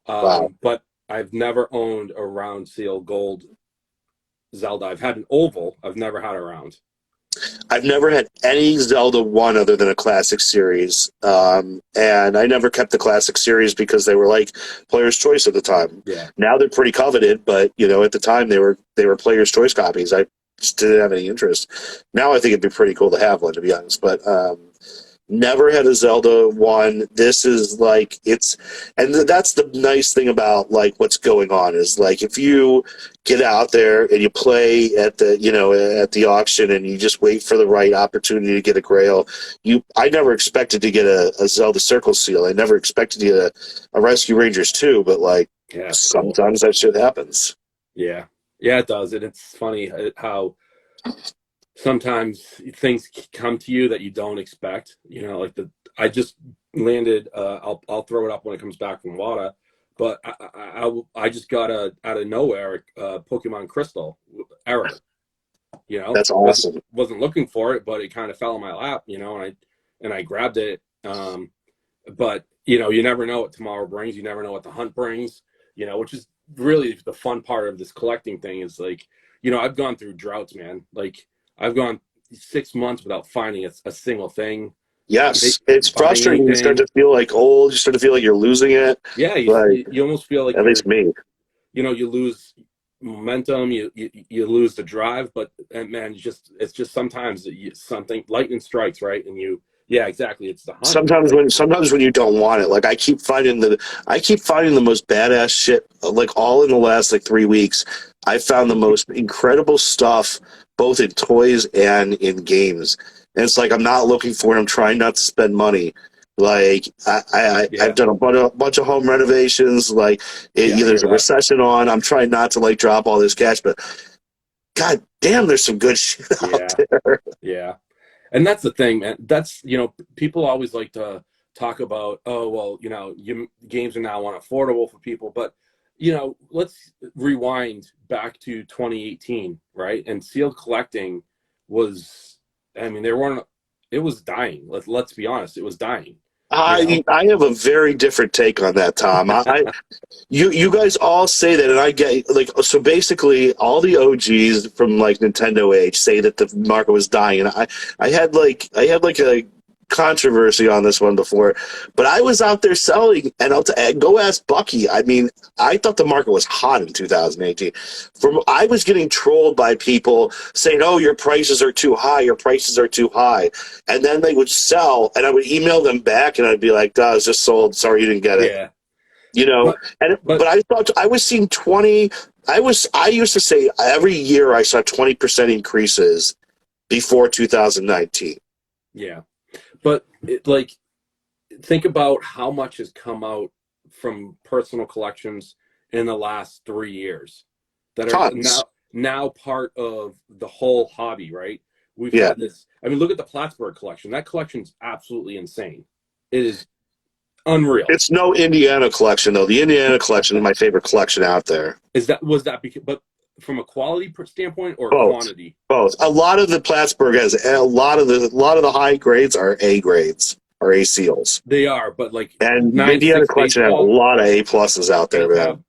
S1: Wow.
S2: But I've never owned a round seal gold Zelda. I've had an oval. I've never had a round.
S1: I've never had any Zelda 1 other than a classic series. And I never kept the classic series because they were like player's choice at the time.
S2: Yeah.
S1: Now they're pretty coveted, but at the time they were player's choice copies. I just didn't have any interest. Now I think it'd be pretty cool to have one, to be honest. But never had a Zelda 1. This is like and that's the nice thing about like what's going on is like if you get out there and you play at the auction and you just wait for the right opportunity to get a grail. I never expected to get a Zelda Circle Seal. I never expected to get a Rescue Rangers 2, but like
S2: Yeah.
S1: sometimes that shit happens.
S2: Yeah. Yeah, it does. And it's funny how sometimes things come to you that you don't expect. I just landed. I'll throw it up when it comes back from WADA, but I just got out of nowhere Pokemon Crystal error.
S1: That's awesome.
S2: Wasn't looking for it, but it kind of fell in my lap. And I grabbed it. But you never know what tomorrow brings. You never know what the hunt brings. Which is really the fun part of this collecting thing is like, I've gone through droughts, man. Like I've gone 6 months without finding a single thing.
S1: Yes, it's frustrating. You start to feel like old. You start to feel like you're losing it.
S2: Yeah,
S1: Like,
S2: you almost feel like
S1: at least me.
S2: You lose momentum. You lose the drive. But man, it's just sometimes something lightning strikes, right? And yeah, exactly. It's the hunt.
S1: Sometimes when you don't want it, like I keep finding the most badass shit. Like all in the last like 3 weeks, I found the most incredible stuff both in toys and in games. And it's like I'm not looking for it. I'm trying not to spend money. Like I've done a bunch of home renovations. Like there's a recession on. I'm trying not to like drop all this cash, but god damn, there's some good shit out there.
S2: Yeah. And that's the thing, man. That's, people always like to talk about, oh, well, games are now unaffordable for people. But, let's rewind back to 2018, right? And sealed collecting was, I mean, it was dying. Let's be honest, it was dying.
S1: I have a very different take on that, Tom. You guys all say that, and I get like so. Basically, all the OGs from like Nintendo age say that the market was dying. And I had like a controversy on this one before, but I was out there selling, and go ask Bucky. I mean, I thought the market was hot in 2018. I was getting trolled by people saying, "Oh, your prices are too high. Your prices are too high," and then they would sell, and I would email them back, and I'd be like, "Duh, it's just sold. Sorry, you didn't get it."
S2: Yeah.
S1: But I thought I was seeing 20. I used to say every year I saw 20% increases before 2019.
S2: Yeah. But think about how much has come out from personal collections in the last 3 years that are now part of the whole hobby, right? We've had this. I mean, look at the Plattsburgh collection. That collection's absolutely insane. It is unreal.
S1: It's no Indiana collection though. The Indiana collection is my favorite collection out there.
S2: But from a quality standpoint or
S1: Both.
S2: quantity?
S1: Both. A lot of the Plattsburgh has a lot of the high grades are A grades or A seals.
S2: They are, but like
S1: and the Indiana collection has a lot of A pluses out there, man.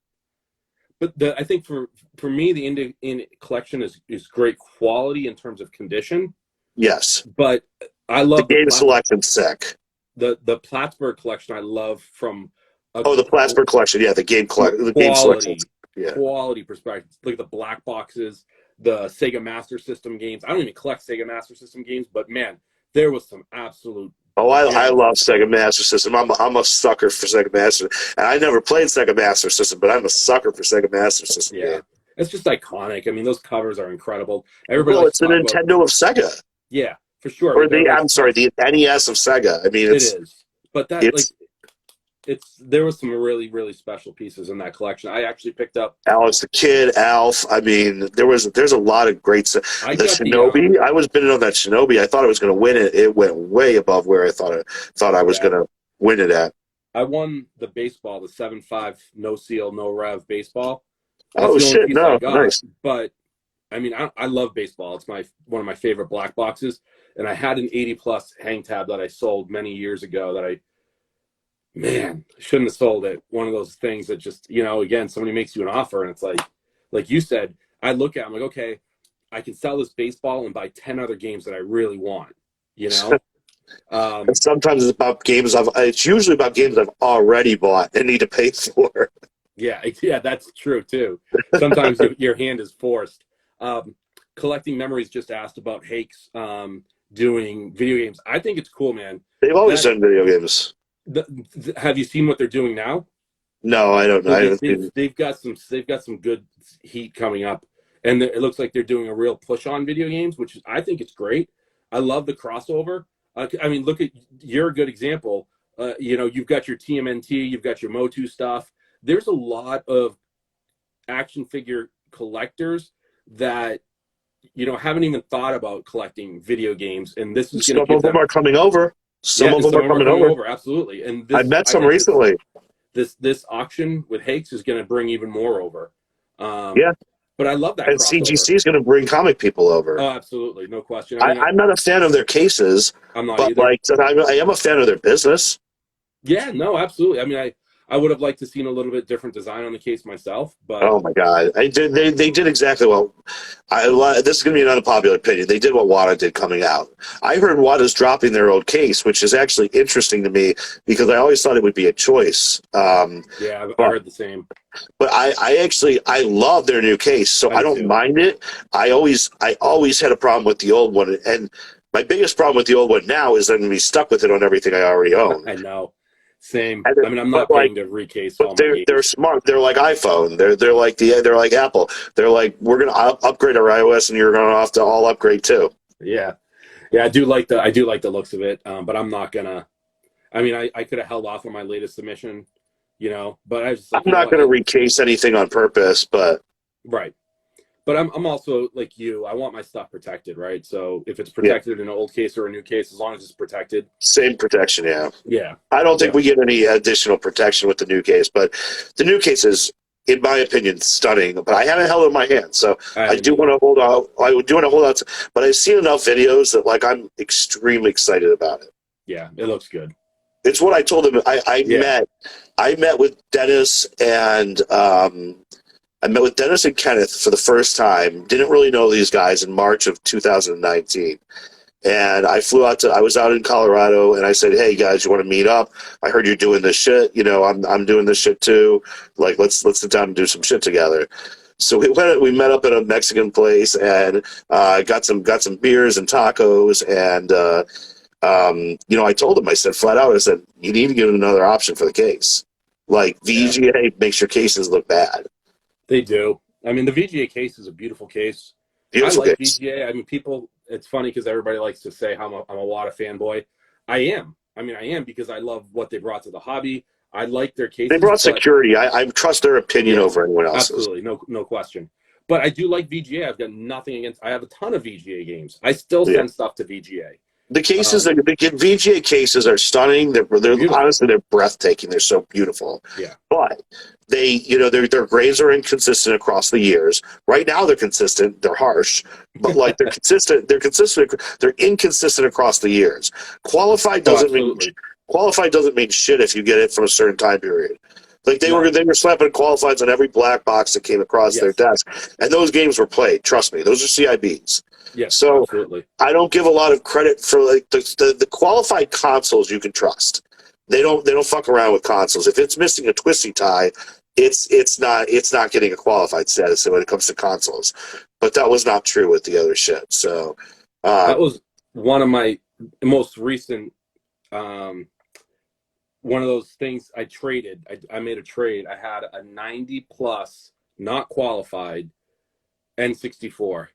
S2: But I think for me, the Indiana collection is great quality in terms of condition.
S1: Yes,
S2: but I love
S1: the game selection's sick.
S2: the Plattsburgh collection I love from a
S1: Oh, the Plattsburgh collection. Yeah, the game selections.
S2: quality
S1: Yeah.
S2: quality perspective. Look at the black boxes, the Sega Master System games. I don't even collect Sega Master System games, but man, there was some absolute
S1: Oh, I
S2: gems in
S1: love
S2: there.
S1: Sega Master System. I'm a sucker for Sega Master, and I never played Sega Master System, but I'm a sucker for Sega Master System
S2: Yeah,
S1: game.
S2: it's just iconic. I mean, those covers are incredible. Everybody
S1: Well,
S2: likes
S1: it's
S2: to
S1: the
S2: talk about,
S1: Nintendo of Sega,
S2: yeah, for sure.
S1: or
S2: Everybody
S1: the
S2: likes
S1: I'm
S2: to talk.
S1: sorry, the NES of Sega. I mean,
S2: It is, but that like
S1: it's
S2: there was some really really special pieces in that collection. I actually picked up.
S1: Alex the Kid, Alf. I mean, there's a lot of great stuff.
S2: I
S1: The
S2: got the
S1: Shinobi, I was bidding on that Shinobi. I thought I was going to win it. It went way above where I thought I was
S2: yeah.
S1: going to win it at.
S2: I won the baseball, the 7.5 no seal, no rev baseball. That's
S1: Oh
S2: the only
S1: shit!
S2: piece I
S1: No,
S2: got.
S1: nice.
S2: But I mean, I love baseball. It's one of my favorite black boxes. And I had an 80 plus hang tab that I sold many years ago that man, shouldn't have sold it. One of those things that just, again, somebody makes you an offer and it's like you said, I look at it, I'm like, okay, I can sell this baseball and buy 10 other games that I really want, you know?
S1: And sometimes it's usually about games I've already bought and need to pay for.
S2: Yeah, that's true too. Sometimes your hand is forced. Collecting Memories just asked about Hakes doing video games. I think it's cool, man.
S1: They've always done video games.
S2: Have you seen what they're doing now?
S1: No, I don't know.
S2: So
S1: I haven't seen.
S2: they've got some good heat coming up, and it looks like they're doing a real push on video games, which I think it's great. I love the crossover. I mean, look at you're a good example. You've got your TMNT, you've got your Motu stuff. There's a lot of action figure collectors that haven't even thought about collecting video games, and this is going to
S1: Some
S2: give
S1: of them
S2: them.
S1: are coming over. Some
S2: Yeah,
S1: of them
S2: some
S1: are
S2: of them are
S1: coming
S2: coming
S1: over.
S2: over. Absolutely, and
S1: I met
S2: I
S1: some
S2: think
S1: recently.
S2: this auction with Hakes is going to bring even more over. Um,
S1: Yeah,
S2: but I love that
S1: and
S2: crossover.
S1: CGC is going to bring comic people over.
S2: Oh, absolutely, no question. I mean,
S1: I'm not a fan of their cases,
S2: I'm not
S1: but
S2: either.
S1: like I am a fan of their business.
S2: Yeah, no, absolutely. I mean, I would have liked to seen a little bit different design on the case myself, but
S1: Oh my god, they did exactly well. This is going to be an unpopular opinion. They did what Wada did coming out. I heard Wada's dropping their old case, which is actually interesting to me because I always thought it would be a choice.
S2: yeah, I
S1: But
S2: heard the same.
S1: but I love their new case, so
S2: I
S1: I
S2: do
S1: don't
S2: too.
S1: mind it. I always had a problem with the old one, and my biggest problem with the old one now is I'm going to be stuck with it on everything I already own.
S2: I know. Same.
S1: And
S2: I mean, I'm
S1: but
S2: not paying to recase
S1: but
S2: all my
S1: they're
S2: games.
S1: smart. They're like iPhone. They're like Apple. They're like we're going to upgrade our iOS, and you're going to have to all upgrade too.
S2: Yeah, yeah, I do like the looks of it, but I'm not gonna. I mean, I could have held off on my latest submission, but I was just
S1: I'm
S2: like,
S1: not going to recase anything on purpose, but
S2: right. But I'm also like you. I want my stuff protected, right? So if it's
S1: yeah,
S2: protected in an old case or a new case, as long as it's protected,
S1: same protection. Yeah,
S2: yeah,
S1: I don't think
S2: yeah.
S1: we get any additional protection with the new case, but the new case is, in my opinion, stunning. But I haven't held it in my hand, so I do want to hold out. I do want to hold out, but I've seen enough videos that like I'm extremely excited about it.
S2: Yeah, it looks good.
S1: It's what I told him.
S2: Yeah.
S1: I met with Dennis and I met with Dennis and Kenneth for the first time. Didn't really know these guys in March of 2019. And I was out in Colorado and I said, hey guys, you want to meet up? I heard you're doing this shit. I'm doing this shit too. Like, let's sit down and do some shit together. So we met up at a Mexican place and got some beers and tacos. And, I told him, I said flat out, I said, you need to give him another option for the case. Like VGA makes your cases look bad.
S2: They do. I mean, the VGA case is a beautiful case.
S1: Beautiful
S2: I like
S1: case.
S2: VGA. I mean, it's funny because everybody likes to say I'm a Wada fanboy. I am. I mean, I am because I love what they brought to the hobby. I like their cases.
S1: They brought security. I trust their opinion over anyone else's.
S2: Absolutely. No question. But I do like VGA. I've got nothing against. I have a ton of VGA games. I still send stuff to VGA.
S1: The cases, the VGA cases are stunning. They're honestly, they're breathtaking. They're so beautiful.
S2: Yeah.
S1: But their grades are inconsistent across the years. Right now they're consistent. They're harsh, but like they're consistent. They're consistent. They're inconsistent across the years. Qualified doesn't mean shit if you get it from a certain time period. Like they were slapping qualifieds on every black box that came across their desk, and those games were played. Trust me, those are CIBs.
S2: Yes,
S1: So
S2: absolutely.
S1: I don't give a lot of credit for like the qualified consoles you can trust. They don't fuck around with consoles. If it's missing a twisty tie, it's not getting a qualified status when it comes to consoles. But that was not true with the other shit. So
S2: That
S1: um,
S2: was one of my most recent, um, one of those things I traded. I made a trade. I had a 90 plus, not qualified, N64,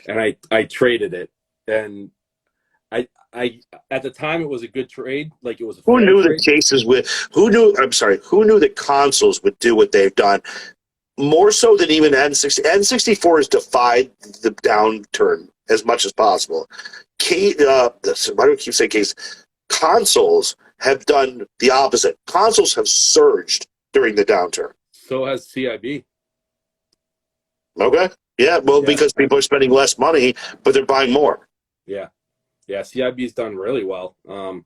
S2: and I traded it. And I at the time it was a good trade, like it was a
S1: who
S2: fair
S1: knew the
S2: trade.
S1: cases with who knew? I'm sorry. Who knew that consoles would do what they've done? More so than even N64 has defied the downturn as much as possible. Why do I keep saying case? Consoles have done the opposite. Consoles have surged during the downturn.
S2: So has CIB.
S1: Okay. Yeah, well,
S2: Yeah,
S1: because people are spending less money, but they're buying more.
S2: yeah, yeah. CIB's done really well, and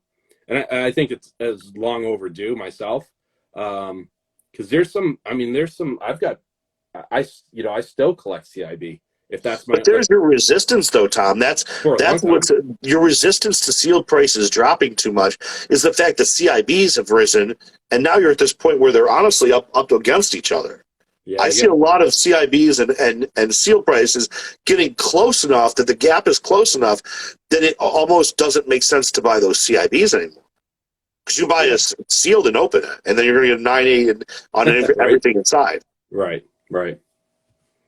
S2: I think it's as long overdue myself. Because there's some. I mean, there's some. I've got. I still collect CIB. If that's
S1: But
S2: my
S1: there's
S2: like
S1: your resistance, though, Tom. That's
S2: for a long
S1: that's
S2: time.
S1: what's your resistance to sealed prices dropping too much is the fact that CIBs have risen, and now you're at this point where they're honestly up against each other.
S2: Yeah,
S1: I
S2: they
S1: see
S2: get
S1: a lot of CIBs and seal prices getting close enough that the gap is close enough that it almost doesn't make sense to buy those CIBs anymore. Because you buy
S2: yeah.
S1: a sealed and open it, and then you're going to get 9.8 on
S2: Right,
S1: everything inside.
S2: right, right.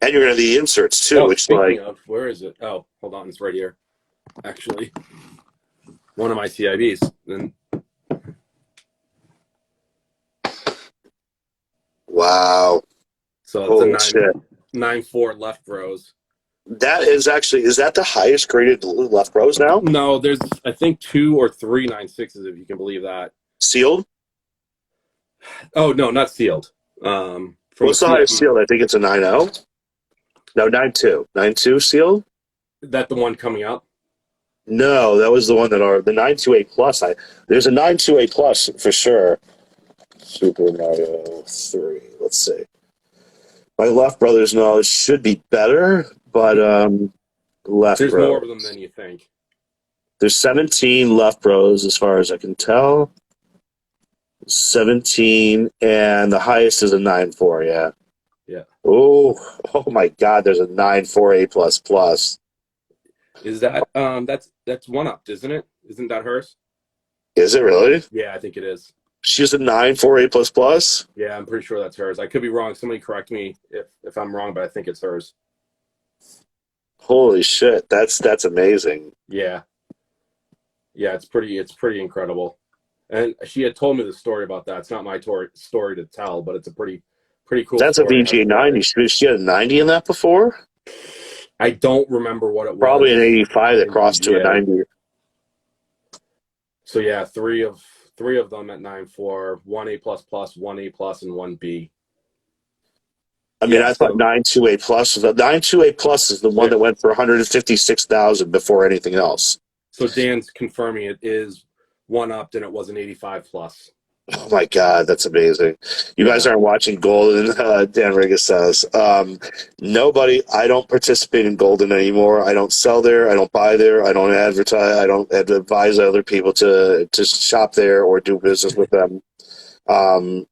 S1: And you're going to have the inserts too,
S2: Oh,
S1: which
S2: speaking
S1: like,
S2: of, where is it? Oh, hold on, it's right here. Actually, one of my CIBs. And
S1: wow,
S2: so it's a
S1: holy shit.
S2: 9.4 left rose.
S1: That is that the highest graded left rows now?
S2: No, there's I think 2 or 3 9.6s, if you can believe that.
S1: Sealed?
S2: Oh no, not sealed. From a
S1: What's the highest
S2: CIB.
S1: sealed? I think it's a 9.0. No, 9.2. 9.2 sealed?
S2: That the one coming up.
S1: No, that was the one that are the 928 plus. There's a 928 plus for sure. Super Mario 3. Let's see. My left brother's knowledge should be better, but left
S2: There's more of them
S1: rows.
S2: than you think.
S1: There's 17 left rows as far as I can tell. 17, and the highest is a 9.4. Yeah.
S2: Yeah.
S1: Oh my God! There's a 9.4 A plus plus.
S2: Is that that's one up, isn't it? Isn't that hers?
S1: Is it really?
S2: Yeah, I think it is.
S1: She's a 9.4 A plus plus.
S2: Yeah, I'm pretty sure that's hers. I could be wrong. Somebody correct me if I'm wrong, but I think it's hers.
S1: Holy shit! That's amazing.
S2: Yeah. Yeah, it's pretty incredible. And she had told me the story about that. It's not my story to tell, but it's a pretty cool
S1: That's a
S2: story how
S1: VGA
S2: she got
S1: 90.
S2: it.
S1: She had a 90 in that before.
S2: I don't remember what it
S1: Probably an
S2: was
S1: 85 that
S2: in
S1: crossed to a
S2: VGA.
S1: 90.
S2: So yeah, three of them at 9.4, one A plus plus, one A plus, and one B.
S1: I mean,
S2: Yeah,
S1: I thought
S2: so
S1: 9.28 plus. The 9.28 plus is the one
S2: yeah.
S1: that went for 156,000 before anything else.
S2: So Dan's confirming it is one upped and it was an 85 plus.
S1: Oh my God, that's amazing. You guys
S2: Yeah.
S1: aren't watching Golden, Dan Rigas says. Nobody, I don't participate in Golden anymore. I don't sell there. I don't buy there. I don't advertise. I don't advise other people to shop there or do business with them. Um,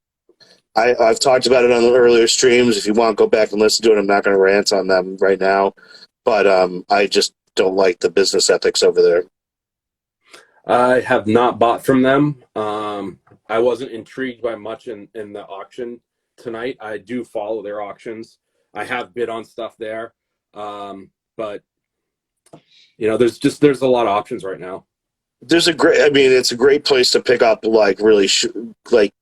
S1: I've talked about it on the earlier streams. If you want, go back and listen to it. I'm not going to rant on them right now. But I just don't like the business ethics over there.
S2: I have not bought from them. I wasn't intrigued by much in the auction tonight. I do follow their auctions. I have bid on stuff there. But there's a lot of options right now.
S1: I mean, it's a great place to pick up like like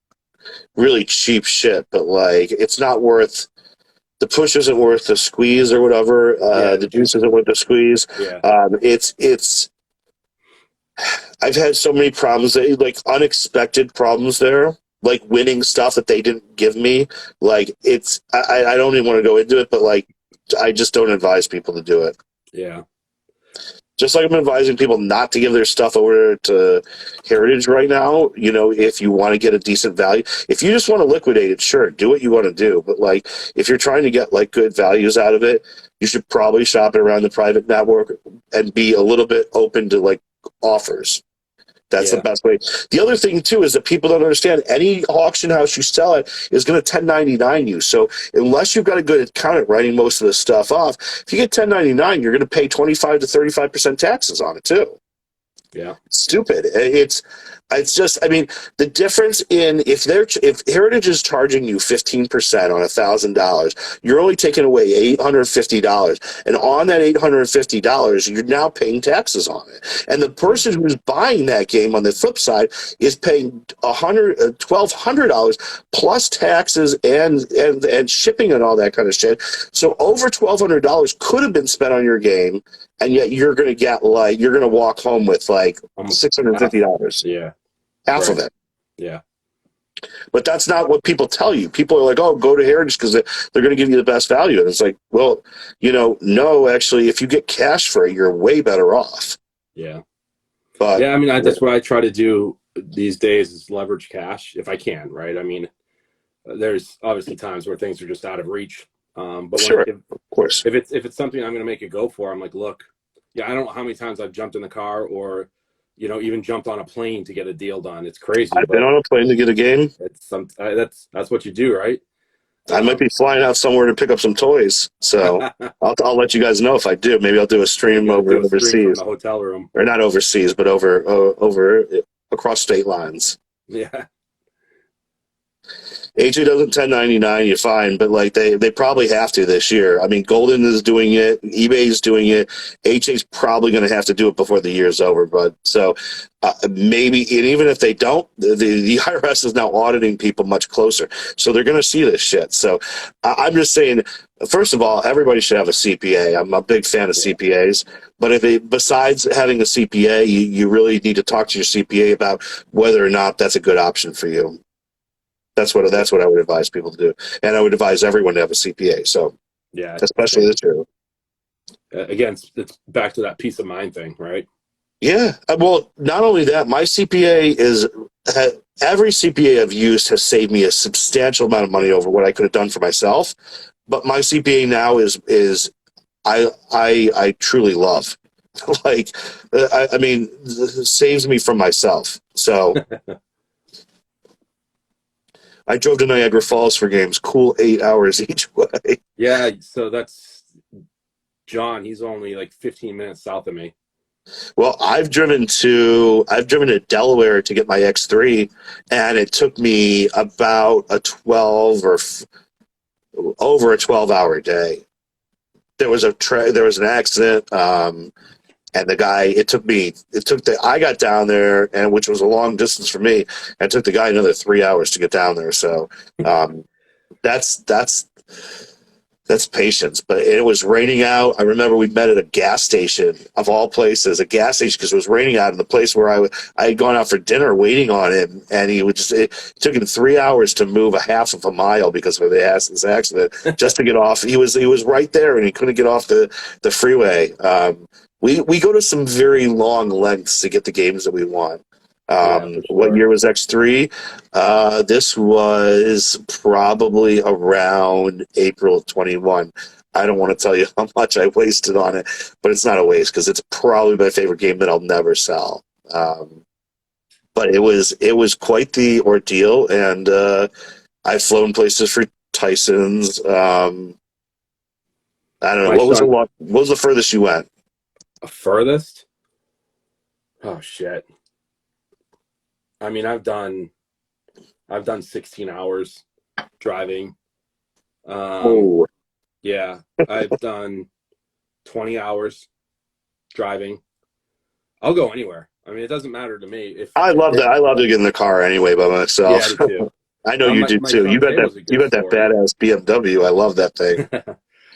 S1: really cheap shit, but like it's not worth the push isn't worth the squeeze or whatever.
S2: Yeah,
S1: The juice isn't worth the squeeze.
S2: yeah,
S1: It's I've had so many problems, like unexpected problems there, like winning stuff that they didn't give me. Like I don't even want to go into it, but like I just don't advise people to do it.
S2: yeah.
S1: Just like I'm advising people not to give their stuff over to Heritage right now, you know, if you want to get a decent value. If you just want to liquidate it, sure, do what you want to do. But like, if you're trying to get like good values out of it, you should probably shop it around the private network and be a little bit open to like offers. That's the best way. The other thing too is that people don't understand any auction house you sell at is going to 1099 you. So unless you've got a good accountant writing most of this stuff off, if you get 1099, you're going to pay 25 to 35% taxes on it too.
S2: Yeah.
S1: Stupid. It's just, I mean, the difference in if Heritage is charging you 15% on $1,000, you're only taking away $850, and on that $850, you're now paying taxes on it. And the person who's buying that game on the flip side is paying $1,200 plus taxes and shipping and all that kind of shit. So over $1,200 could have been spent on your game. And yet you're going to walk home with like $650.
S2: Yeah.
S1: Half of it.
S2: Yeah.
S1: But that's not what people tell you. People are like, oh, go to Heritage because they're going to give you the best value. And it's like, well, you know, no, actually, if you get cash for it, you're way better off.
S2: Yeah.
S1: But
S2: yeah, I mean, that's what I try to do these days is leverage cash if I can, right? I mean, there's obviously times where things are just out of reach. But
S1: sure, of course.
S2: If it's something I'm going to make a go for, I'm like, look, yeah, I don't know how many times I've jumped in the car or, you know, even jumped on a plane to get a deal done. It's crazy.
S1: I've been on a plane to get a game.
S2: That's what you do, right?
S1: I might be flying out somewhere to pick up some toys, so I'll let you guys know if I do. Maybe I'll do a stream overseas,
S2: from the hotel room,
S1: or not overseas, but over across state lines.
S2: Yeah.
S1: AJ doesn't 1099, you're fine, but like they probably have to this year. I mean, Golden is doing it, eBay's doing it. AJ's probably going to have to do it before the year's over. But so maybe, and even if they don't, the IRS is now auditing people much closer, so they're going to see this shit. So I'm just saying, first of all, everybody should have a CPA. I'm a big fan of CPAs, but besides having a CPA, you really need to talk to your CPA about whether or not that's a good option for you. That's what I would advise people to do, and I would advise everyone to have a CPA. So,
S2: yeah,
S1: especially this year.
S2: Again, it's back to that peace of mind thing, right?
S1: Yeah. Well, not only that, my CPA every CPA I've used has saved me a substantial amount of money over what I could have done for myself. But my CPA now is I truly love. Like, I mean, it saves me from myself. So. I drove to Niagara Falls for games. Cool 8 hours each way.
S2: Yeah, so that's John. He's only like 15 minutes south of me.
S1: Well, I've driven to Delaware to get my X3, and it took me about a 12 or over a 12-hour day. There was an accident. And the guy, I got down there, and which was a long distance for me, and it took the guy another 3 hours to get down there. So that's patience. But it was raining out. I remember we met at a gas station, of all places, because it was raining out in the place where I had gone out for dinner waiting on him, and it took him 3 hours to move a half of a mile because of this accident just to get off. He was right there, and he couldn't get off the freeway. We go to some very long lengths to get the games that we want. Sure. What year was X3? This was probably around April of 21. I don't want to tell you how much I wasted on it, but it's not a waste because it's probably my favorite game that I'll never sell. But it was quite the ordeal, and I've flown places for Tyson's. I don't know. What was the furthest you went?
S2: Furthest? Oh shit. I mean, I've done 16 hours driving. Yeah, I've done 20 hours driving. I'll go anywhere. I mean, it doesn't matter to me. I love that.
S1: I love to get in the car anyway by myself.
S2: Yeah, I do too.
S1: I know you do too. You got that badass BMW. I love that thing.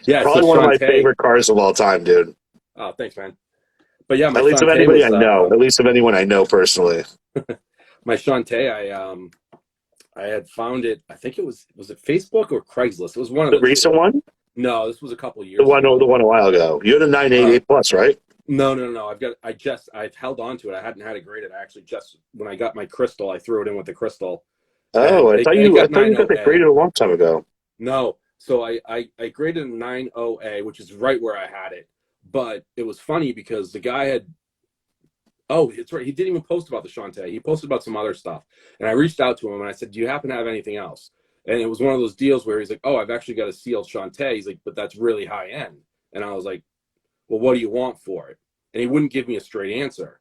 S2: Yeah,
S1: probably one of my favorite cars of all time, dude.
S2: Oh, thanks, man. But yeah,
S1: at least of anybody I know. At least of anyone I know personally.
S2: My Shantae, I had found it. I think it was it Facebook or Craigslist? It was one of
S1: the recent one.
S2: No, this was a couple years.
S1: The one a while ago. You had a 988 Plus, right?
S2: No, no, no. I've held on to it. I hadn't had it graded. I actually just, when I got my crystal, I threw it in with the crystal,
S1: Oh,
S2: and it
S1: I
S2: got
S1: thought you got that
S2: 9.0A.
S1: graded a long time ago.
S2: No. So I graded a 9.0A, which is right where I had it. But it was funny because the guy had, oh, it's right. He didn't even post about the Shantae. He posted about some other stuff. And I reached out to him and I said, do you happen to have anything else? And it was one of those deals where he's like, oh, I've actually got a sealed Shantae. He's like, but that's really high end. And I was like, well, what do you want for it? And he wouldn't give me a straight answer.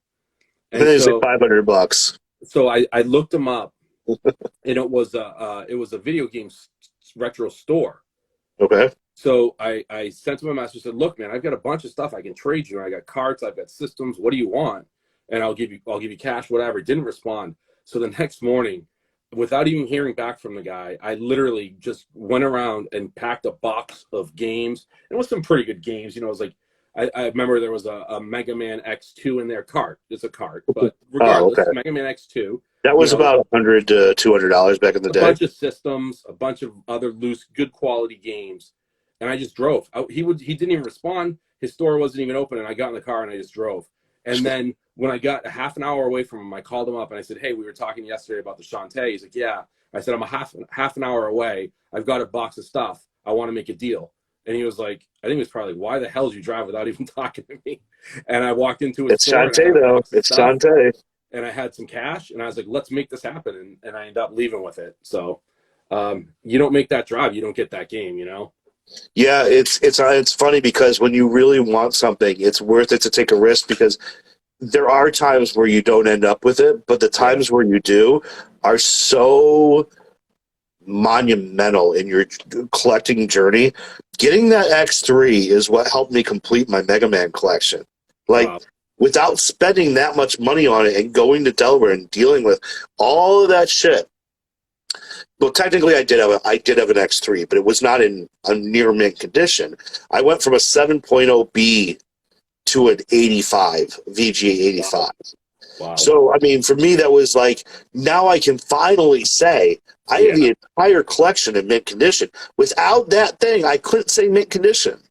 S1: I think
S2: And
S1: it's like
S2: so,
S1: $500.
S2: so I looked him up, and it was a video game retro store.
S1: Okay.
S2: So I sent him a message, said, look, man, I've got a bunch of stuff I can trade you. I got carts, I've got systems. What do you want? And I'll give you cash, whatever. Didn't respond. So the next morning, without even hearing back from the guy, I literally just went around and packed a box of games. It was some pretty good games. You know, it was like, I remember there was a Mega Man X2 in their cart. It's a cart, but
S1: Oh, okay.
S2: regardless, Mega Man X2,
S1: That
S2: you
S1: was
S2: know,
S1: about $100 to $200 back in the
S2: a
S1: day.
S2: bunch of systems, a bunch of other loose, good quality games, and I just drove. He didn't even respond. His store wasn't even open, and I got in the car and I just drove. And then when I got a half an hour away from him, I called him up and I said, "Hey, we were talking yesterday about the Shantae." He's like, "Yeah." I said, "I'm a half an hour away. I've got a box of stuff. I want to make a deal." And he was like, I think it was probably, "Why the hell did you drive without even talking to me?" And I walked into his
S1: It's
S2: store and I
S1: Shantae,
S2: had a
S1: though.
S2: box of
S1: It's
S2: stuff
S1: Shantae.
S2: and I had some cash, and I was like, let's make this happen. And I ended up leaving with it. So you don't make that drive, you don't get that game, you know?
S1: Yeah, it's funny because when you really want something, it's worth it to take a risk because there are times where you don't end up with it, but the
S2: Yeah.
S1: times where you do are so monumental in your collecting journey. Getting that X3 is what helped me complete my Mega Man collection. Like,
S2: Wow.
S1: without spending that much money on it and going to Delaware and dealing with all of that shit. Well, technically, I did have an X3, but it was not in a near mint condition. I went from a 7.0B to an 85 VGA
S2: Wow.
S1: 85.
S2: Wow.
S1: So, I mean, for me, that was like, now I can finally say I have
S2: Yeah.
S1: the entire collection in mint condition. Without that thing, I couldn't say mint condition.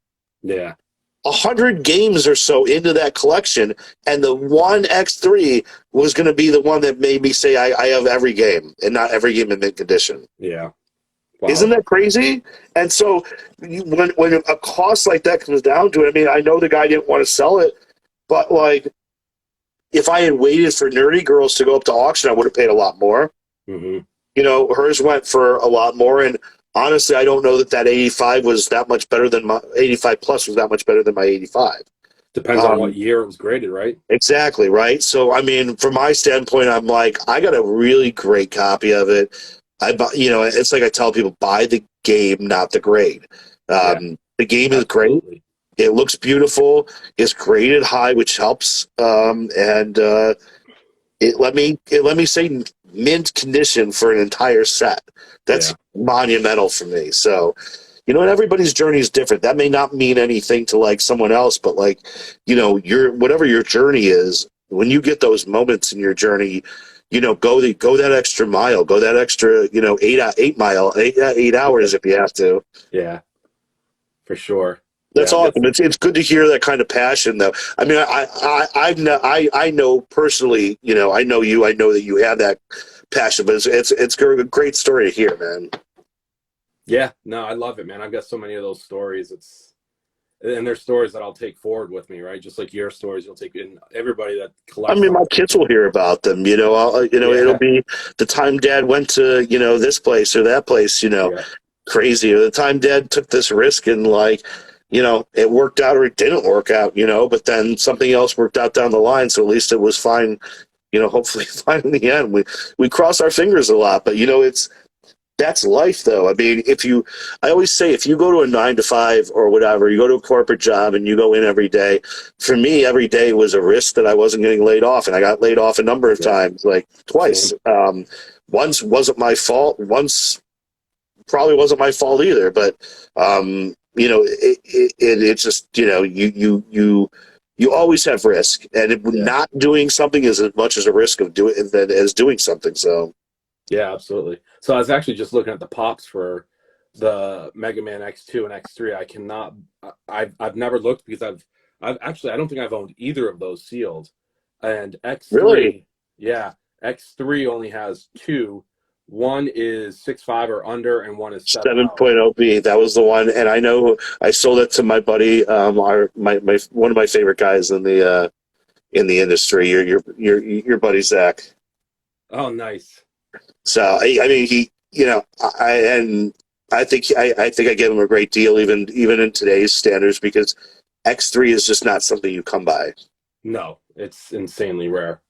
S2: Yeah.
S1: 100 games or so into that collection, and the one X3 was going to be the one that made me say I have every game and not every game in mint condition.
S2: Yeah.
S1: Isn't
S2: Wow.
S1: that crazy? And so when a cost like that comes down to it, I mean, I know the guy didn't want to sell it, but like, if I had waited for Nerdy Girls to go up to auction, I would have paid a lot more.
S2: Hmm.
S1: You know, hers went for a lot more, and honestly, I don't know that that 85 was that much better than my 85 plus was that much better than my 85.
S2: Depends on what
S1: Um,
S2: year it was graded, right?
S1: exactly right. So, I mean, from my standpoint, I'm like, I got a really great copy of it. You know, it's like I tell people, buy the game, not the grade.
S2: Yeah.
S1: The game is great.
S2: Absolutely.
S1: It looks beautiful. It's graded high, which helps. And it let me say mint condition for an entire set. That's
S2: Yeah.
S1: monumental for me. So, you know, and everybody's journey is different. That may not mean anything to like someone else, but like, you know, your whatever your journey is, when you get those moments in your journey, you know, go that extra mile, go that extra, you know, 8 hours if you have to.
S2: Yeah. For sure.
S1: That's
S2: Yeah. I've got,
S1: awesome. It's good to hear that kind of passion, though. I mean, I know personally. You know, I know you. I know that you have that passion, but it's a great story to hear, man.
S2: yeah. No, I love it, man. I've got so many of those stories. And there's stories that I'll take forward with me, right? Just like your stories, you'll take in everybody that
S1: I
S2: collects
S1: mean, my
S2: something.
S1: kids will hear about them. You know, it'll
S2: Yeah.
S1: be the time Dad went to this place or that place. You know,
S2: Yeah.
S1: crazy. Or the time Dad took this risk and like. You know, it worked out or it didn't work out, you know, but then something else worked out down the line. So at least it was fine, you know, hopefully fine in the end. We cross our fingers a lot, but you know, that's life though. I mean, I always say, if you go to a 9 to 5 or whatever, you go to a corporate job and you go in every day, for me, every day was a risk that I wasn't getting laid off. And I got laid off a number of
S2: Yeah.
S1: times, like twice.
S2: Same.
S1: Once wasn't my fault. Once probably wasn't my fault either, but, you know, it's just, you know, you always have risk, and
S2: Yeah.
S1: not doing something is as much as a risk of doing than as doing something. So,
S2: Yeah, absolutely. So I was actually just looking at the pops for the Mega Man X2 and X3. I cannot. I've never looked because I don't think I've owned either of those sealed. And
S1: Really?
S2: X3, yeah, X3 only has two. One is 6.5 or under, and one is 7.0.
S1: 7.0B, that was the one, and I know I sold it to my buddy, my one of my favorite guys in the industry, your buddy Zach.
S2: Oh, nice.
S1: So I mean, he, I think I gave him a great deal, even in today's standards, because X3 is just not something you come by.
S2: No, it's insanely rare.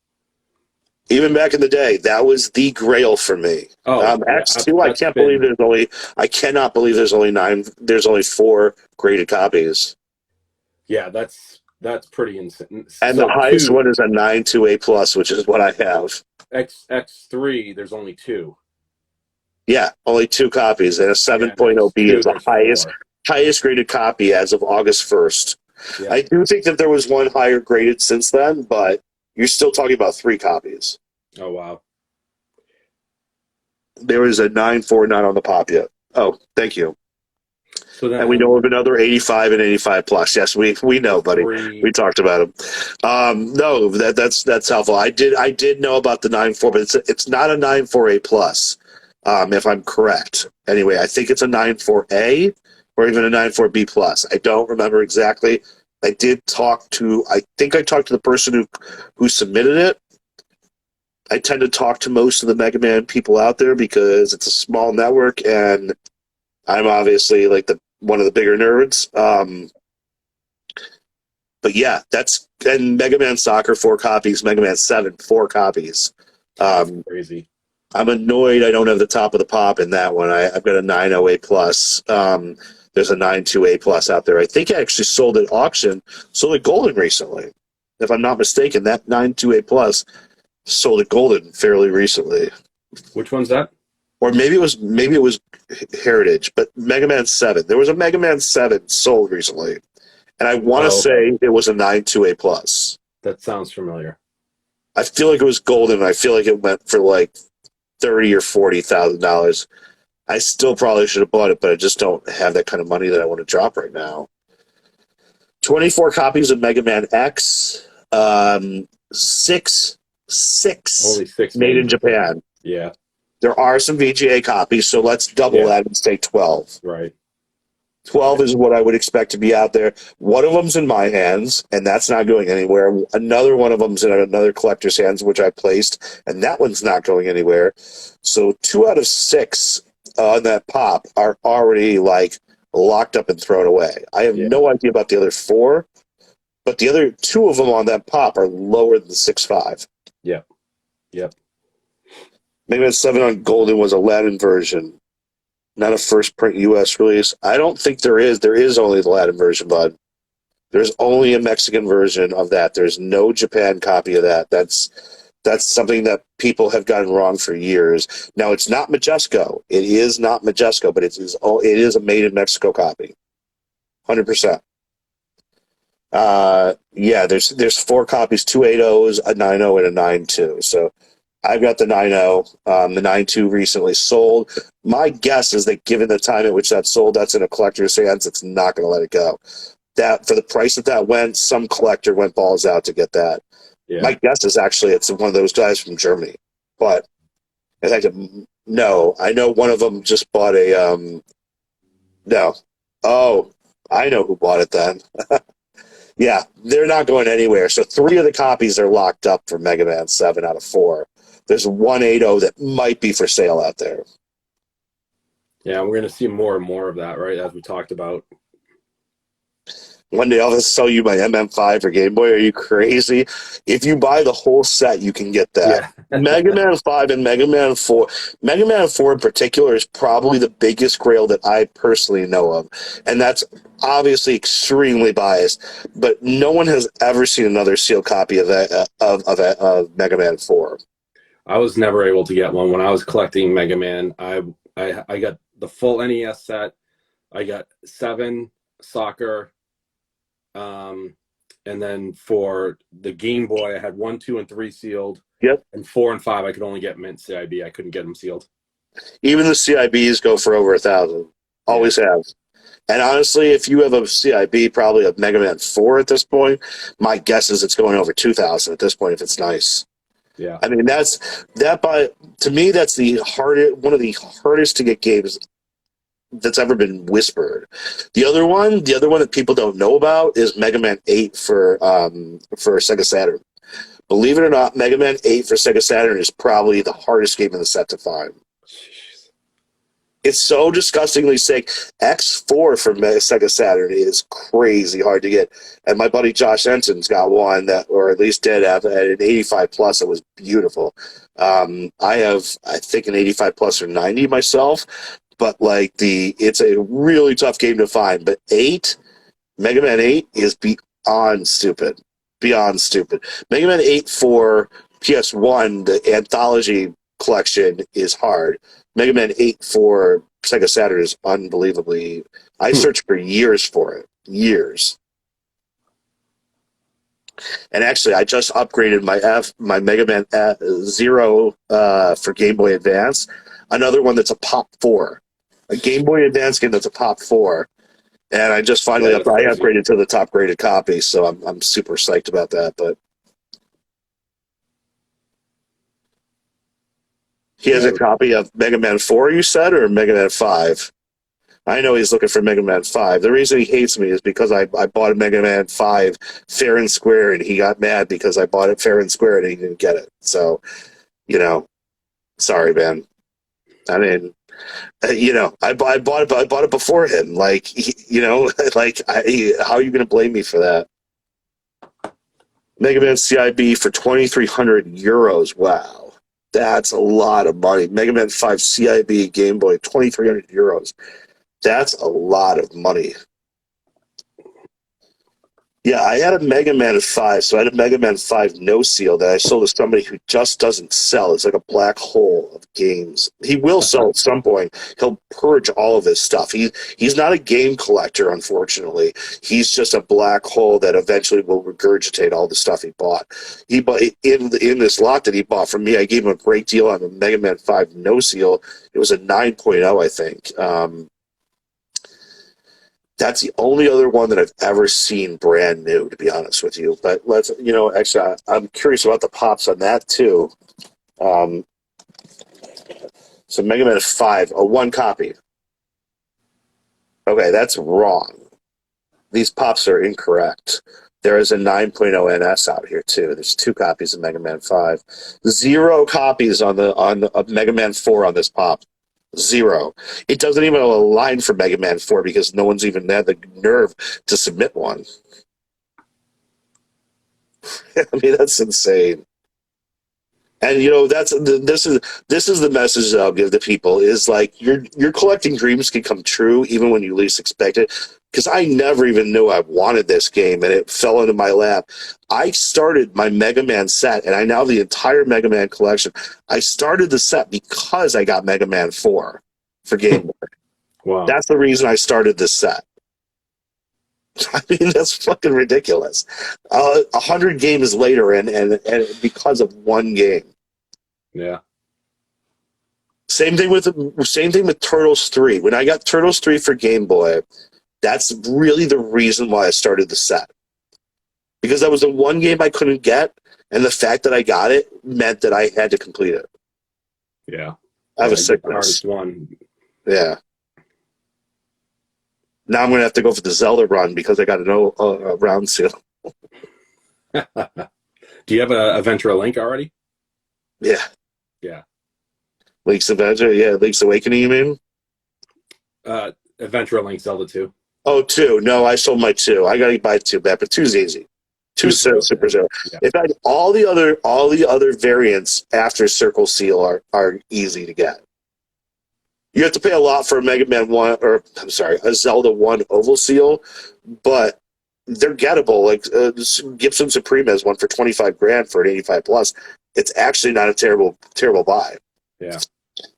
S1: Even back in the day, that was the grail for me.
S2: Oh, yeah,
S1: X2,
S2: been,
S1: I cannot believe there's only there's only four graded copies.
S2: yeah, that's pretty insane.
S1: And the
S2: So
S1: highest one is a 9.2A plus, which is what I have.
S2: X3, there's only two.
S1: Yeah, only two copies, and a
S2: Yeah,
S1: 7.0B
S2: X2,
S1: is the
S2: there's four.
S1: highest graded copy as of August 1st.
S2: Yeah.
S1: I do think that there was one higher graded since then, but you're still talking about three copies.
S2: Oh, wow.
S1: There was a 9.4 not on the pop yet. Oh, thank you.
S2: So then,
S1: and we know of another 85 and 85 plus. Yes, we know, buddy. We talked about them. No, that's helpful. I did know about the 9.4, but it's not a 9.4A plus, if I'm correct. Anyway, I think it's a 9.4A or even a 9.4B plus. I don't remember exactly. I talked to the person who submitted it. I tend to talk to most of the Mega Man people out there because it's a small network, and I'm obviously like one of the bigger nerds. But yeah, and Mega Man Soccer 4 copies, Mega Man 7 4 copies.
S2: Crazy.
S1: I'm annoyed I don't have the top of the pop in that one. I've got a 9.0A plus. There's a 9.2A plus out there. I think I actually sold at auction, sold at Golden recently. If I'm not mistaken, that 9.2A plus sold at Golden fairly recently.
S2: Which one's that?
S1: Or maybe it was Heritage, but Mega Man 7. There was a Mega Man 7 sold recently, and I want to say it was a 9.2A plus.
S2: That sounds familiar.
S1: I feel like it was Golden. I feel like it went for like $30,000 or $40,000. I still probably should have bought it, but I just don't have that kind of money that I want to drop right now. 24 copies of Mega Man X. Six
S2: Only six
S1: made in Japan.
S2: Yeah.
S1: There are some VGA copies, so let's double that and say 12.
S2: Right.
S1: 12 is what I would expect to be out there. One of them's in my hands, and that's not going anywhere. Another one of them's in another collector's hands, which I placed, and that one's not going anywhere. So 2 out of 6 on that pop are already like locked up and thrown away. I have no idea about the other 4, but the other 2 of them on that pop are lower than 6.5.
S2: Yep.
S1: Mega Man 7 on Golden was a Latin version, not a first print U.S. release. I don't think there is. There is only the Latin version, bud. There's only a Mexican version of that. There's no Japan copy of that. That's something that people have gotten wrong for years. Now, it's not Majesco. It is not Majesco, but it is a made in Mexico copy. 100%. There's 4 copies, 2 8.0s, a 9.0, and a 9.2. So I've got the 9.0. The 9.2 recently sold. My guess is that given the time at which that sold, that's in a collector's hands. It's not going to let it go. That for the price that went, some collector went balls out to get that. Yeah. My guess is actually it's one of those guys from Germany. But in fact, no, I know one of them just bought a. No. Oh, I know who bought it then. Yeah, they're not going anywhere. So 3 of the copies are locked up for Mega Man 7 out of 4. There's 1 8.0 that might be for sale out there.
S2: Yeah, we're going to see more and more of that, right, as we talked about.
S1: One day I'll just sell you my MM5 for Game Boy. Are you crazy? If you buy the whole set, you can get that. Yeah. Mega Man 5 and Mega Man 4. Mega Man 4 in particular is probably the biggest grail that I personally know of. And that's obviously extremely biased. But no one has ever seen another sealed copy of Mega Man 4.
S2: I was never able to get one. When I was collecting Mega Man, I got the full NES set. I got 7 Soccer. And then for the Game Boy, I had 1, 2, and 3 sealed.
S1: Yep.
S2: And 4 and 5, I could only get mint CIB. I couldn't get them sealed.
S1: Even the CIBs go for over $1,000. Always have. And honestly, if you have a CIB, probably a Mega Man 4 at this point, my guess is it's going over 2,000 at this point if it's nice.
S2: Yeah.
S1: I mean, to me, that's one of the hardest to get games that's ever been whispered. The other one that people don't know about is Mega Man 8 for Sega Saturn. Believe it or not, Mega Man 8 for Sega Saturn is probably the hardest game in the set to find.
S2: Jeez.
S1: It's so disgustingly sick. X4 for Sega Saturn is crazy hard to get. And my buddy Josh Ensign's got one that, or at least did have, at an 85 plus. It was beautiful. I have, I think, an 85 plus or 90 myself. But like it's a really tough game to find. But Mega Man 8 is beyond stupid. Beyond stupid. Mega Man 8 for PS1, the anthology collection, is hard. Mega Man 8 for Sega Saturn is unbelievably. I searched for years for it. Years. And actually, I just upgraded my Mega Man Zero for Game Boy Advance. Another one that's a Pop 4. A Game Boy Advance game that's a Pop 4. And I just finally I upgraded to the top graded copy, so I'm super psyched about that. But he has a copy of Mega Man 4, you said, or Mega Man 5? I know he's looking for Mega Man 5. The reason he hates me is because I bought a Mega Man 5 fair and square, and he got mad because I bought it fair and square and he didn't get it. So, sorry, man. I mean, I bought it before him. Like, how are you going to blame me for that? Mega Man CIB for 2,300 euros. Wow. That's a lot of money. Mega Man 5 CIB Game Boy, 2,300 euros. That's a lot of money. Yeah, I had a Mega Man 5, so I had a Mega Man 5 no seal that I sold to somebody who just doesn't sell. It's like a black hole of games. He will sell at some point. He'll purge all of his stuff. He's not a game collector, unfortunately. He's just a black hole that eventually will regurgitate all the stuff he bought. He bought in this lot that he bought from me. I gave him a great deal on the Mega Man 5 no seal. It was a 9.0, I think. That's the only other one that I've ever seen brand new, to be honest with you. But actually, I'm curious about the pops on that too. So Mega Man 5, a 1 copy. Okay, that's wrong. These pops are incorrect. There is a 9.0 NS out here too. There's 2 copies of Mega Man 5. 0 copies of Mega Man 4 on this pop. 0. It doesn't even have a line for Mega Man 4 because no one's even had the nerve to submit one. I mean, that's insane. And this is the message that I'll give to people is like your collecting dreams can come true even when you least expect it. Because I never even knew I wanted this game and it fell into my lap. I started my Mega Man set and I now have the entire Mega Man collection. I started the set because I got Mega Man 4 for Game Boy.
S2: Wow.
S1: That's the reason I started this set. I mean, that's fucking ridiculous. 100 games later and because of one game.
S2: Yeah.
S1: Same thing with Turtles 3. When I got Turtles 3 for Game Boy, that's really the reason why I started the set. Because that was the one game I couldn't get, and the fact that I got it meant that I had to complete it.
S2: Yeah.
S1: I have a
S2: sickness.
S1: sickness.
S2: Hardest one.
S1: Yeah. Now I'm going to have to go for the Zelda run because I got a round seal.
S2: Do you have a Ventura Link already?
S1: Yeah.
S2: Yeah.
S1: Link's Adventure? Yeah, Link's Awakening, you mean?
S2: Ventura Link Zelda 2.
S1: Oh, 2. No, I sold my 2. I got to buy 2 back, but 2's easy. 2's Super Zero.
S2: Yeah.
S1: In fact, all the other variants after Circle Seal are easy to get. You have to pay a lot for a Mega Man 1, or I'm sorry, a Zelda 1 Oval Seal, but they're gettable. Like Gibson Supreme has one for $25,000 for an 85 plus. It's actually not a terrible buy.
S2: Yeah.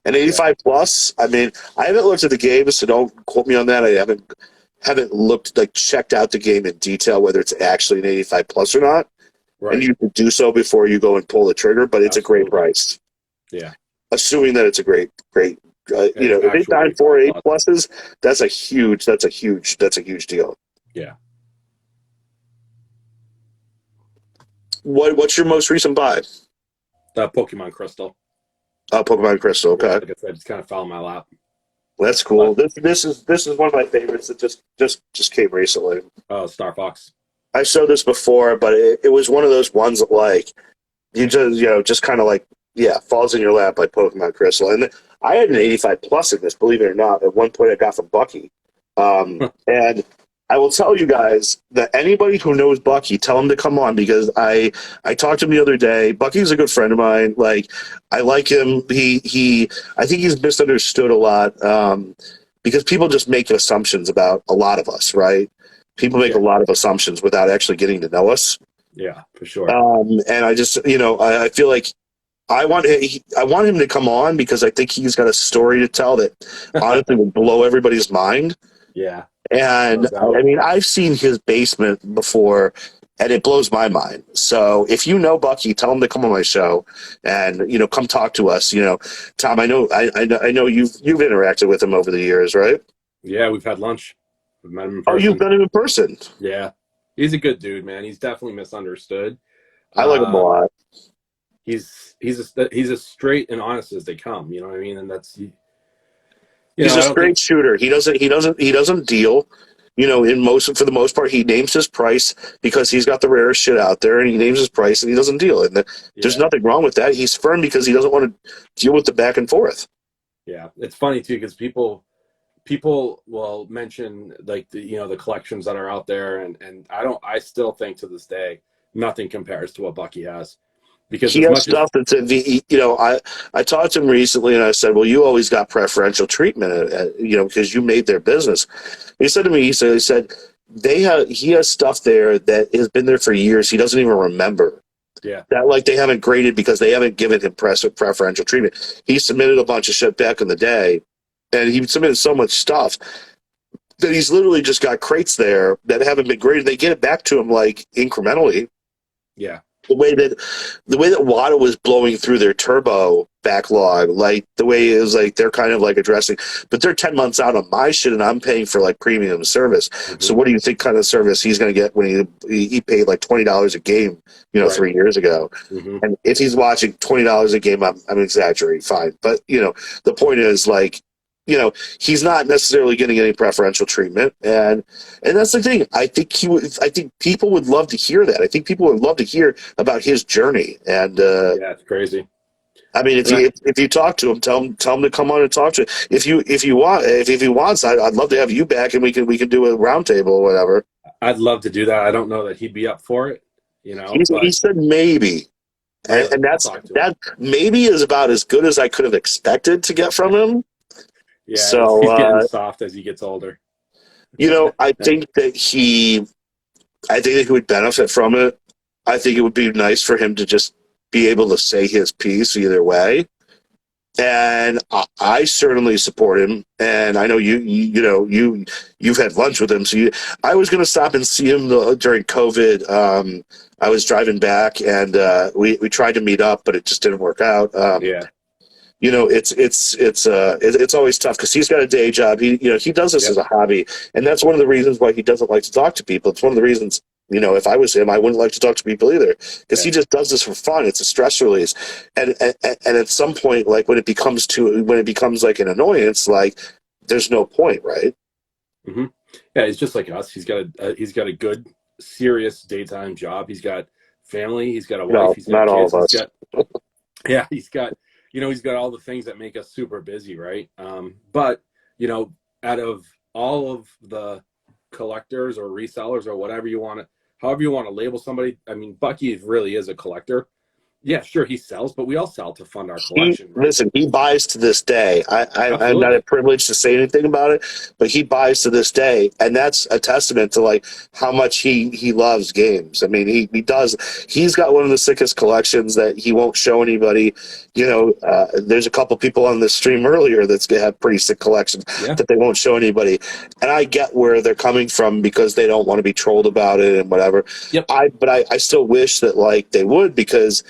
S1: An 85 plus. I mean, I haven't looked at the game, so don't quote me on that. I haven't looked checked out the game in detail whether it's actually an 85 plus or not.
S2: Right.
S1: And you can do so before you go and pull the trigger, but it's a great price.
S2: Yeah.
S1: Assuming that it's a great You
S2: It's
S1: know, if they
S2: actual
S1: sign four
S2: A5
S1: A
S2: plus.
S1: pluses, that's a huge deal. What's your most recent buy?
S2: The Pokemon Crystal.
S1: Pokemon Crystal.
S2: Yeah,
S1: Okay,
S2: like I said, it's kind of fell in my lap.
S1: that's
S2: But
S1: cool. This is one of my favorites that just came recently.
S2: oh, Star Fox.
S1: I showed this before, but it was one of those ones that like just kind of like falls in your lap like Pokemon Crystal. And I had an 85 plus in this, believe it or not. At one point, I got from Bucky, and I will tell you guys that anybody who knows Bucky, tell him to come on because I talked to him the other day. Bucky's a good friend of mine. Like I like him. He I think he's misunderstood a lot because people just make assumptions about a lot of us, right? People make a
S2: Yeah,
S1: lot of assumptions without actually getting to know us.
S2: yeah, for sure.
S1: And I just, I feel like I want him to come on because I think he's got a story to tell that honestly will blow everybody's mind.
S2: Yeah, no
S1: And I
S2: doubt.
S1: mean, I've seen his basement before, and it blows my mind. So if you know Bucky, tell him to come on my show, and come talk to us. Tom, I know you've interacted with him over the years, right?
S2: Yeah, we've had lunch. We've met him in
S1: Oh, you've
S2: person.
S1: done him in person.
S2: Yeah, he's a good dude, man. He's definitely misunderstood.
S1: I like him a
S2: Um,
S1: lot.
S2: he's as straight and honest as they come. You know what I mean? And
S1: He's
S2: I
S1: a
S2: don't think.
S1: straight shooter. He doesn't deal. For the most part, he names his price because he's got the rarest shit out there, and he names his price and he doesn't deal. And there's
S2: Yeah,
S1: nothing wrong with that. He's firm because he doesn't want to deal with the back and forth.
S2: yeah. It's funny too because people will mention like the collections that are out there, and I still think to this day nothing compares to what Bucky has because
S1: He
S2: as
S1: has
S2: much as
S1: stuff that's I talked to him recently and I said, well, you always got preferential treatment, because you made their business. He said to me, he said he has stuff there that has been there for years. He doesn't even remember
S2: yeah,
S1: that, like they haven't graded because they haven't given him preferential treatment. He submitted a bunch of shit back in the day, and he submitted so much stuff that he's literally just got crates there that haven't been graded. They get it back to him like incrementally.
S2: yeah,
S1: The way that Wada was blowing through their turbo backlog, like the way it was like they're kind of like addressing, but they're 10 months out on my shit and I'm paying for like premium service. So
S2: hmm
S1: what do you think kind of service he's going to get when he paid like $20 a game,
S2: right,
S1: 3 years ago?
S2: hmm
S1: And if he's watching $20 a game, I'm exaggerating, fine. But the point is like, he's not necessarily getting any preferential treatment, and that's the thing. I think people would love to hear that. I think people would love to hear about his journey. And
S2: yeah, it's crazy.
S1: I mean,
S2: And I,
S1: if you talk to him, tell him to come on and talk to you. If he wants, I'd love to have you back, and we can do a roundtable or whatever.
S2: I'd love to do that. I don't know that he'd be up for it,
S1: He
S2: but
S1: said maybe. And
S2: really, I'll
S1: that's
S2: talk to him.
S1: that maybe is about as good as I could have expected to get from him.
S2: Yeah,
S1: So
S2: he's getting soft as he gets older.
S1: I think that he would benefit from it. I think it would be nice for him to just be able to say his piece either way. And I certainly support him. And I know you've had lunch with him. So I was going to stop and see him during COVID. I was driving back, and we tried to meet up, but it just didn't work out.
S2: Yeah.
S1: It's always tough because he's got a day job. He does this
S2: Yep.
S1: as a hobby, and that's one of the reasons why he doesn't like to talk to people. It's one of the reasons, if I was him, I wouldn't like to talk to people either, because he just does this for fun. It's a stress release, and at some point, like when it becomes like an annoyance, like there's no point, right?
S2: hmm Yeah, he's just like us. He's got a good, serious daytime job. He's got family. He's got a wife.
S1: No,
S2: He's got
S1: not all
S2: kids.
S1: of us.
S2: He's got he's got all the things that make us super busy, right? But out of all of the collectors or resellers or however you want to label somebody, I mean, Bucky really is a collector. Yeah, sure, he sells, but we all sell to fund our collection, right?
S1: Listen, he buys to this day. I'm not
S2: Absolutely.
S1: privileged to say anything about it, but he buys to this day, and that's a testament to like how much he loves games. I mean, he does. He's got one of the sickest collections that he won't show anybody. There's a couple people on this stream earlier that's gonna have pretty sick collections
S2: Yeah.
S1: that they won't show anybody, and I get where they're coming from because they don't want to be trolled about it and whatever.
S2: Yep.
S1: But I still wish that like they would, because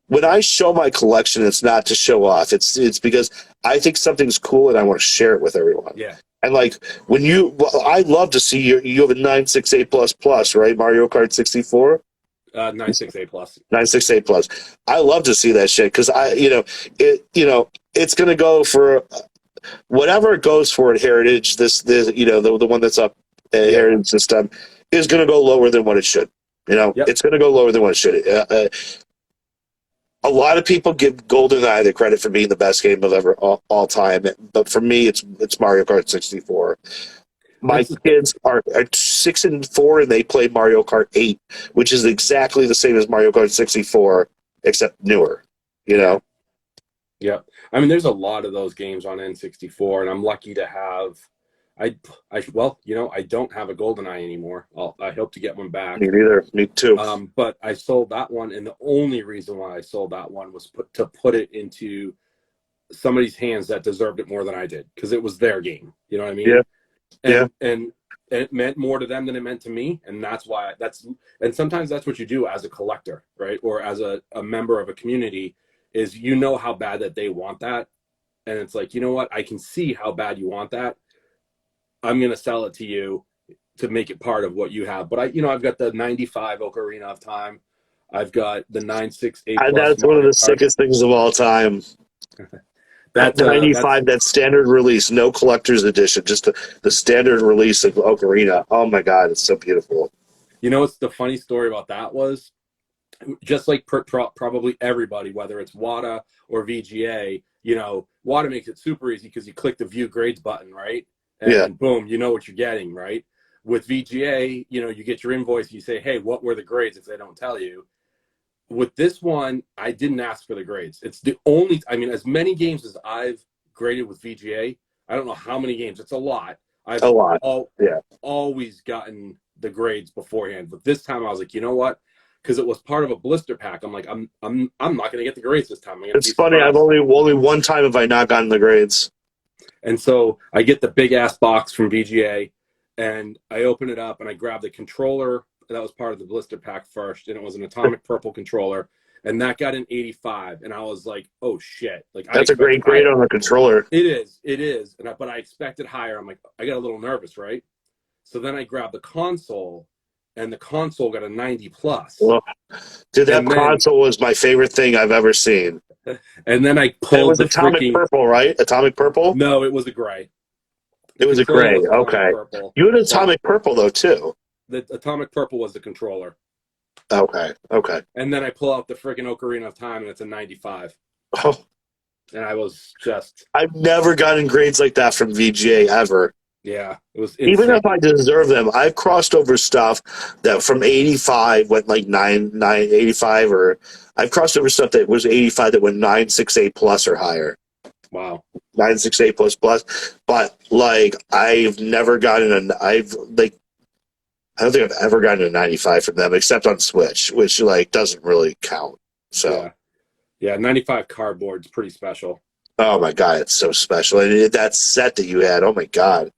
S1: when I show my collection, it's not to show off. It's because I think something's cool and I want to share it with everyone.
S2: Yeah.
S1: And like I love to see you have a 968 plus plus, right? Mario Kart 64.
S2: 968 plus.
S1: 968 plus. I love to see that shit because it's gonna go for whatever it goes for at Heritage. This the one that's up at Heritage this time is gonna go lower than what it should. It's gonna go lower than what it should. A lot of people give GoldenEye the credit for being the best game of ever all time, but for me, it's Mario Kart 64. My kids are 6 and 4, and they play Mario Kart 8, which is exactly the same as Mario Kart 64, except newer.
S2: Yeah, I mean, there's a lot of those games on N64, and I'm lucky to have. I don't have a GoldenEye anymore. I hope to get one back.
S1: Me neither. Me too.
S2: But I sold that one, and the only reason why I sold that one was to put it into somebody's hands that deserved it more than I did, because it was their game. You know what I mean?
S1: Yeah.
S2: And it meant more to them than it meant to me, and that's why and sometimes that's what you do as a collector, right? Or as a member of a community, is how bad that they want that, and it's like, you know what? I can see how bad you want that. I'm going to sell it to you to make it part of what you have. But I've got the 95 Ocarina of Time. I've got the 968 plus.
S1: That's one of the sickest things of all time. That 95, that standard release, no collector's edition, just the standard release of Ocarina. Oh my God, it's so beautiful.
S2: What's the funny story about that was, just like probably everybody, whether it's WATA or VGA, WATA makes it super easy because you click the view grades button, right? And boom, you know what you're getting, right? With VGA, you get your invoice, you say, hey, what were the grades, if they don't tell you. With this one, I didn't ask for the grades. It's the only, as many games as I've graded with VGA, I don't know how many games, it's a lot. I've always gotten the grades beforehand. But this time I was like, you know what? Because it was part of a blister pack. I'm like, I'm not going to get the grades this time.
S1: It's funny. I've only one time have I not gotten the grades.
S2: And so I get the big ass box from VGA, and I open it up and I grab the controller that was part of the blister pack first, and it was an Atomic Purple controller, and that got an 85, and I was like, oh shit! Like,
S1: that's a great grade on the controller.
S2: It is, but I expected higher. I'm like, I got a little nervous, right? So then I grabbed the console, and the console got a 90 plus.
S1: Well, dude, that console was my favorite thing I've ever seen.
S2: And then I pulled. It
S1: was Atomic Purple, right? Atomic Purple?
S2: No, it was a gray.
S1: It was a gray. Okay. You had Atomic Purple though too.
S2: The Atomic Purple was the controller.
S1: Okay.
S2: And then I pull out the freaking Ocarina of Time, and it's a 95.
S1: Oh.
S2: And I was just.
S1: I've never gotten grades like that from VGA ever.
S2: Yeah, it was insane.
S1: Even if I deserve them, I've crossed over stuff that from 85 went like 985, or I've crossed over stuff that was 85 that went 968 plus or higher.
S2: Wow.
S1: 968 plus. But like, I've never gotten I don't think I've ever gotten a 95 from them, except on Switch, which like doesn't really count. So
S2: yeah, 95 cardboard's pretty special.
S1: Oh my God, it's so special. And that set that you had, oh my God,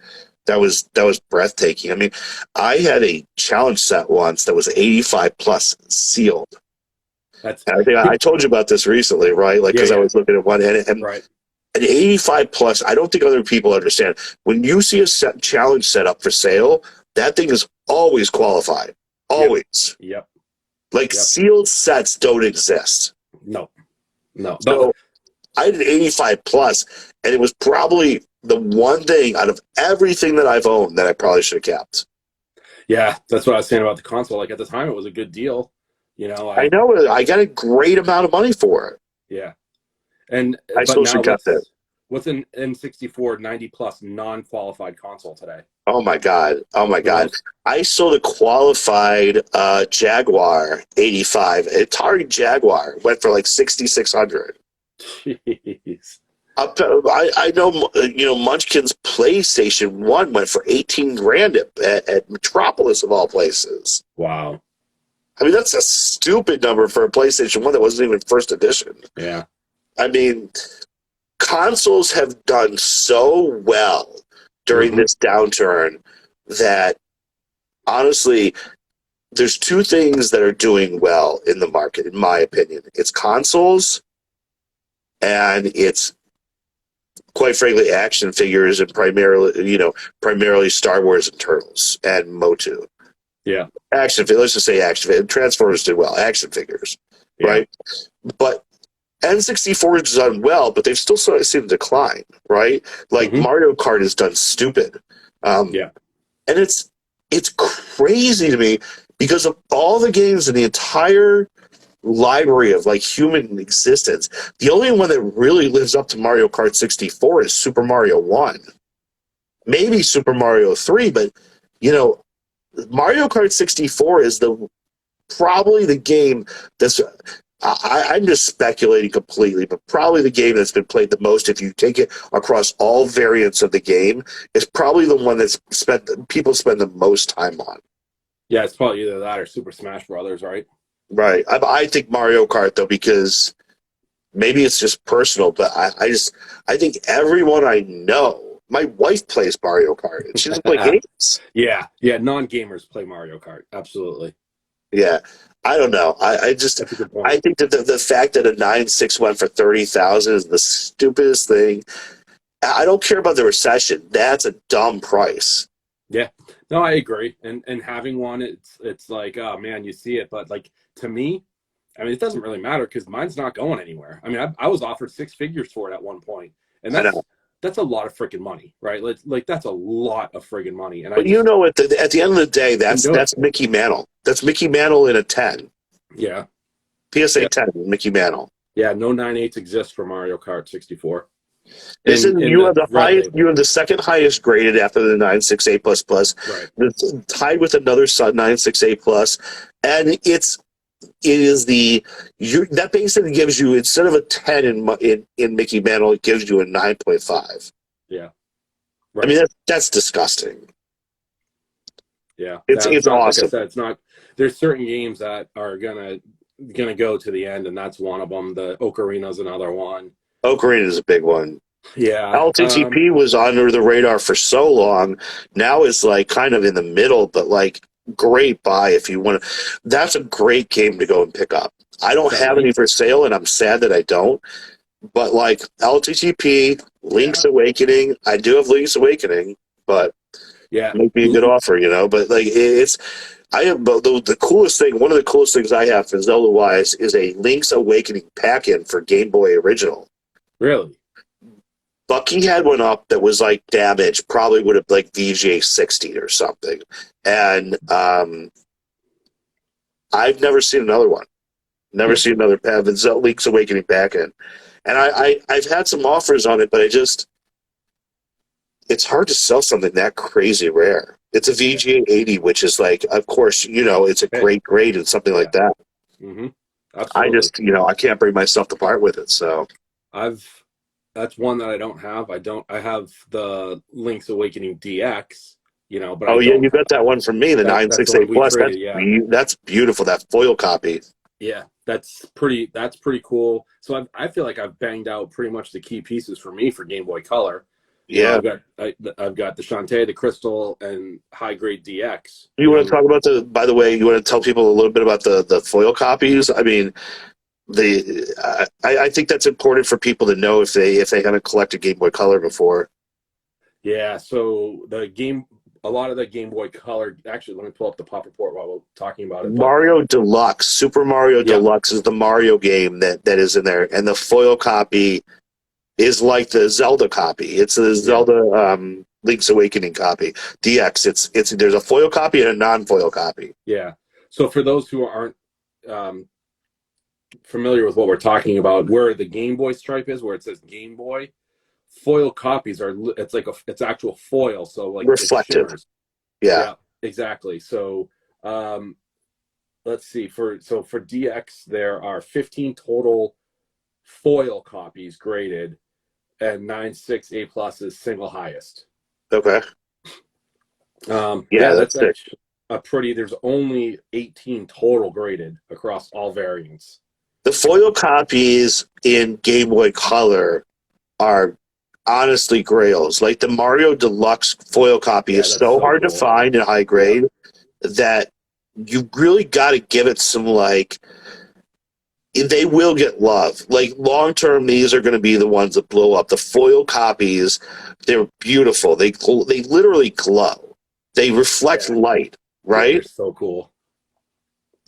S1: that was breathtaking. I mean, I had a challenge set once that was 85 plus sealed. I think I told you about this recently, right? Like, because I was looking at one, and
S2: right.
S1: An 85 plus, I don't think other people understand. When you see a challenge set up for sale, that thing is always qualified. Always.
S2: Yep.
S1: Sealed sets don't exist.
S2: No.
S1: So I had an 85 plus, and it was probably the one thing out of everything that I've owned that I probably should have kept.
S2: Yeah, that's what I was saying about the console. Like, at the time, it was a good deal.
S1: I know. I got a great amount of money for it.
S2: Yeah. And
S1: I still should kept it.
S2: What's an N64 90 plus non-qualified console today?
S1: Oh my God. I sold a qualified Jaguar 85. Atari Jaguar went for like 6,600.
S2: Jeez.
S1: I know, Munchkin's PlayStation 1 went for 18 grand at Metropolis of all places.
S2: Wow.
S1: I mean, that's a stupid number for a PlayStation 1 that wasn't even first edition.
S2: Yeah.
S1: I mean, consoles have done so well during this downturn that, honestly, there's two things that are doing well in the market, in my opinion. It's consoles, and it's, quite frankly, action figures, and primarily Star Wars and Turtles and Motu.
S2: Yeah.
S1: Action figures. Let's just say action figures. Transformers did well. Action figures,
S2: Yeah.
S1: right? But N64 has done well, but they've still sort of seen a decline, right? Like Mario Kart has done stupid.
S2: Yeah.
S1: And it's crazy to me because of all the games in the entire library of like human existence, the only one that really lives up to Mario Kart 64 is Super Mario 1. Maybe Super Mario 3, but Mario Kart 64 is probably the game that's I'm just speculating completely, but probably the game that's been played the most, if you take it across all variants of the game, is probably the one that's people spend the most time on.
S2: Yeah, it's probably either that or Super Smash Brothers, right?
S1: Right. I think Mario Kart, though, because maybe it's just personal, but I think everyone I know, my wife plays Mario Kart, and she doesn't play games.
S2: Yeah, non-gamers play Mario Kart, absolutely.
S1: Yeah. I don't know. I think that the fact that a 9.6 went for 30,000 is the stupidest thing. I don't care about the recession. That's a dumb price.
S2: Yeah. No, I agree. And having one, it's like, oh man, you see it, but like to me, I mean, it doesn't really matter because mine's not going anywhere. I mean, I was offered 6 figures for it at one point, and that's a lot of freaking money, right? Like that's a lot of friggin' money. And
S1: but at the end of the day, that's Mickey Mantle. That's Mickey Mantle in a 10.
S2: Yeah.
S1: PSA 10, Mickey Mantle.
S2: Yeah, no 9.8s exist for Mario Kart 64.
S1: You have the second highest graded after the 9.6 A++.
S2: Right.
S1: It's tied with another 9.6 A+, and that basically gives you, instead of a 10 in Mickey Mantle, it gives you a 9.5.
S2: Yeah. Right.
S1: I mean, that's disgusting.
S2: Yeah.
S1: It's awesome.
S2: Like I said, it's not. There's certain games that are gonna go to the end, and that's one of them. The Ocarina's another one.
S1: Ocarina is a big one.
S2: Yeah.
S1: LTTP was under the radar for so long. Now it's like kind of in the middle, but like great buy if you want to. That's a great game to go and pick up. I don't have any for sale, and I'm sad that I don't. But like LTTP, Link's Awakening, I do have Link's Awakening, but it might be a good offer, But like the coolest thing. One of the coolest things I have for Zelda wise is a Link's Awakening pack-in for Game Boy Original.
S2: Really?
S1: Bucky had one up that was like damaged, probably would have like VGA 60 or something, and I've never seen another one. Never seen another pack of Link's Awakening pack-in, and I've had some offers on it, but it's hard to sell something that crazy rare. It's a VGA 80, which is like, of course, it's a great grade and something like that.
S2: Mm-hmm.
S1: I just, I can't bring myself to part with it. So
S2: that's one that I don't have. I have the Link's Awakening DX, but
S1: you got that one from me, the 9.6 Plus. That's beautiful. That foil copy.
S2: Yeah, that's pretty cool. So I feel like I've banged out pretty much the key pieces for me for Game Boy Color.
S1: Yeah,
S2: I've got the Shantae, the Crystal, and high grade DX.
S1: You want to talk about by the way, you want to tell people a little bit about the foil copies? I mean, I think that's important for people to know if they haven't collected Game Boy Color before.
S2: Yeah, so a lot of the Game Boy Color. Actually, let me pull up the pop report while we're talking about it.
S1: Mario Deluxe, Super Mario Deluxe is the Mario game that is in there, and the foil copy is like the Zelda copy. It's the Zelda Link's Awakening copy. DX. It's there's a foil copy and a non-foil copy.
S2: Yeah. So for those who aren't familiar with what we're talking about, where the Game Boy stripe is, where it says Game Boy, foil copies it's actual foil, so like
S1: reflective. Yeah,
S2: exactly. So let's see. For DX, there are 15 total foil copies graded, and 9.6 A+ is single highest.
S1: Okay.
S2: That's there's only 18 total graded across all variants.
S1: The foil copies in Game Boy Color are honestly grails. Like the Mario Deluxe foil copy is so hard to find in high grade that you really got to give it some, like, they will get love. Like, long term, these are going to be the ones that blow up. The foil copies, they're beautiful. They literally glow. They reflect
S2: Yeah.
S1: light,
S2: Yeah, they're
S1: right?
S2: so cool.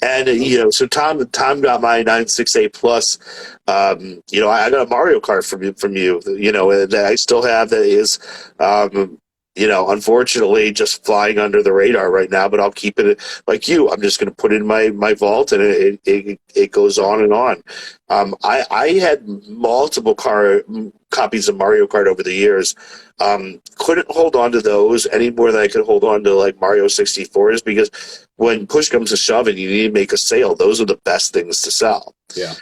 S1: And so Tom got my 968 plus. I got a Mario Kart from you. That I still have, that is, unfortunately just flying under the radar right now. But I'll keep it like you. I'm just going to put it in my vault, and it goes on and on. I had multiple copies of Mario Kart over the years. Couldn't hold on to those any more than I could hold on to, like, Mario 64s, because when push comes to shove and you need to make a sale, those are the best things to sell.
S2: Yeah.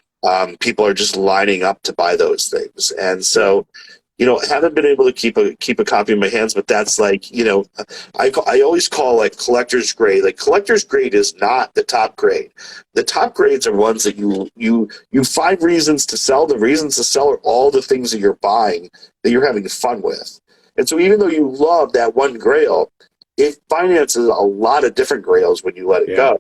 S1: People are just lining up to buy those things. And so, haven't been able to keep a copy in my hands, but that's like, I always call, like, collector's grade. Like, collector's grade is not the top grade. The top grades are ones that you find reasons to sell. The reasons to sell are all the things that you're buying that you're having fun with. And so even though you love that one grail, it finances a lot of different grails when you let it go.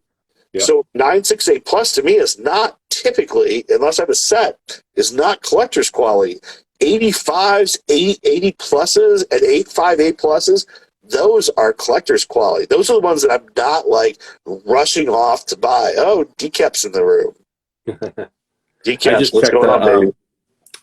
S2: Yeah.
S1: So 968 plus to me is not typically, unless I have a set, is not collector's quality. 85s, 80 pluses, and 85 pluses, those are collector's quality. Those are the ones that I'm not, like, rushing off to buy. Oh, Decap's in the room. Decaps, what's going on, baby?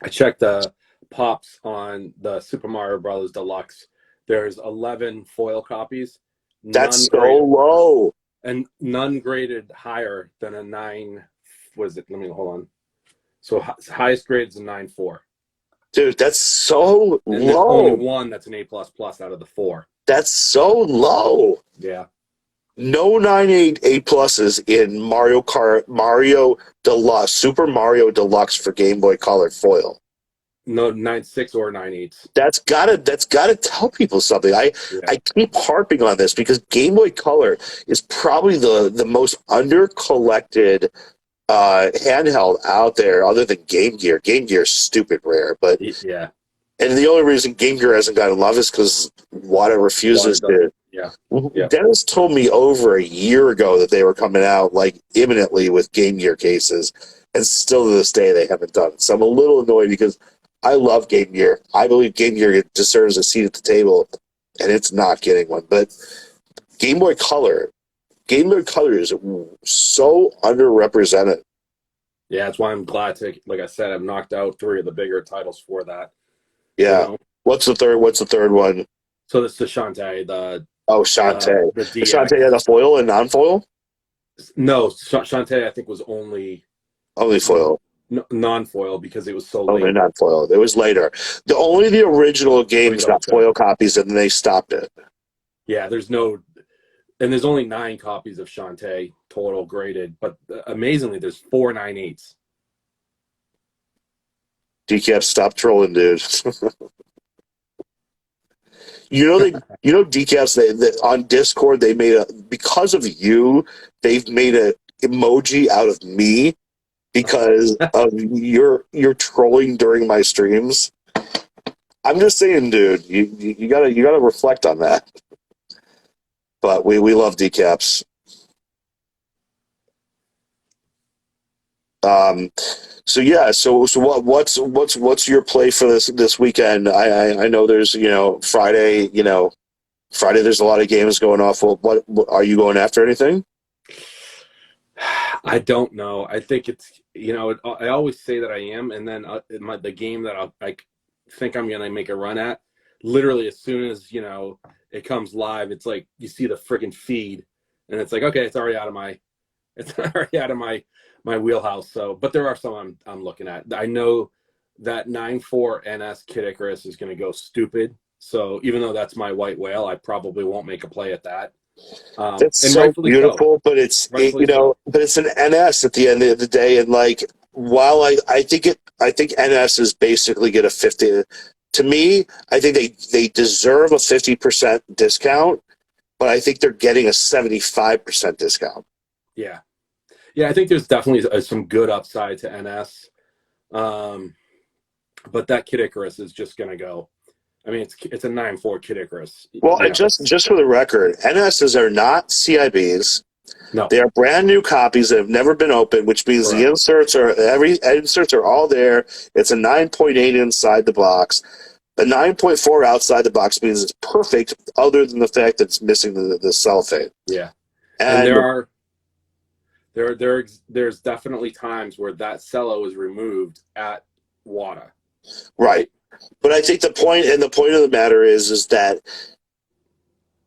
S2: I checked the pops on the Super Mario Brothers Deluxe. There's 11 foil copies.
S1: That's so low.
S2: And none graded higher than a 9. What is it? Let me hold on. So highest grade is a 9.4.
S1: Dude, that's so
S2: and
S1: low.
S2: There's only one that's an A++ out of the 4.
S1: That's so low.
S2: Yeah.
S1: No 98 A pluses in Mario Kart, Mario Deluxe, Super Mario Deluxe for Game Boy Color foil.
S2: No 9.6 or 9.8.
S1: That's gotta tell people something. I keep harping on this because Game Boy Color is probably the most under collected handheld out there, other than Game Gear. Game Gear is stupid rare, but
S2: yeah.
S1: And the only reason Game Gear hasn't gotten love is because Wata refuses to.
S2: Yeah.
S1: Dennis told me over a year ago that they were coming out, like, imminently with Game Gear cases, and still to this day they haven't done it. So I'm a little annoyed because I love Game Gear. I believe Game Gear deserves a seat at the table, and it's not getting one. But Game Boy Color is so underrepresented.
S2: Yeah, that's why I'm glad to, like I said, I've knocked out 3 of the bigger titles for that.
S1: Yeah. What's the third one?
S2: So this is Shantae, the
S1: Shantae.
S2: the
S1: Shantae had a foil and non-foil?
S2: No, Shantae I think was only
S1: foil.
S2: Non-foil because it was so
S1: Only
S2: late.
S1: non-foil. It was later. The original games got foil copies, and then they stopped it.
S2: Yeah, there's only 9 copies of Shantae total graded, but amazingly, there's 4 9.8s.
S1: Decap, stop trolling, dude. Decaps. They on Discord, they made because of you, they've made a emoji out of me because of your trolling during my streams. I'm just saying, dude, you gotta reflect on that. But we love Decaps. So what's your play for this weekend? I know there's Friday there's a lot of games going off. Well, what are you going after anything?
S2: I don't know. I think it's I always say that I am, and then the game that I think I'm gonna make a run at, literally as soon as it comes live, it's like you see the freaking feed, and it's like, okay, it's already out of my wheelhouse. So, but there are some I'm looking at. I know that 9.4 NS Kid Icarus is going to go stupid. So even though that's my white whale, I probably won't make a play at that.
S1: That's so beautiful, but it's but it's an NS at the end of the day, and like while I think NS is basically get a 50. To me, I think they deserve a 50% discount, but I think they're getting a 75% discount.
S2: Yeah. Yeah, I think there's definitely some good upside to NS. But that Kid Icarus is just going to go. I mean, it's a 9.4 Kid Icarus.
S1: Well, and just for the record, NSs are not CIBs.
S2: No.
S1: They are brand new copies that have never been opened, which means the inserts are all there. It's a 9.8 inside the box. A 9.4 outside the box means it's perfect, other than the fact that it's missing the cellophane.
S2: Yeah.
S1: And
S2: there's definitely times where that cello is removed at WATA.
S1: right. But I think the point of the matter is that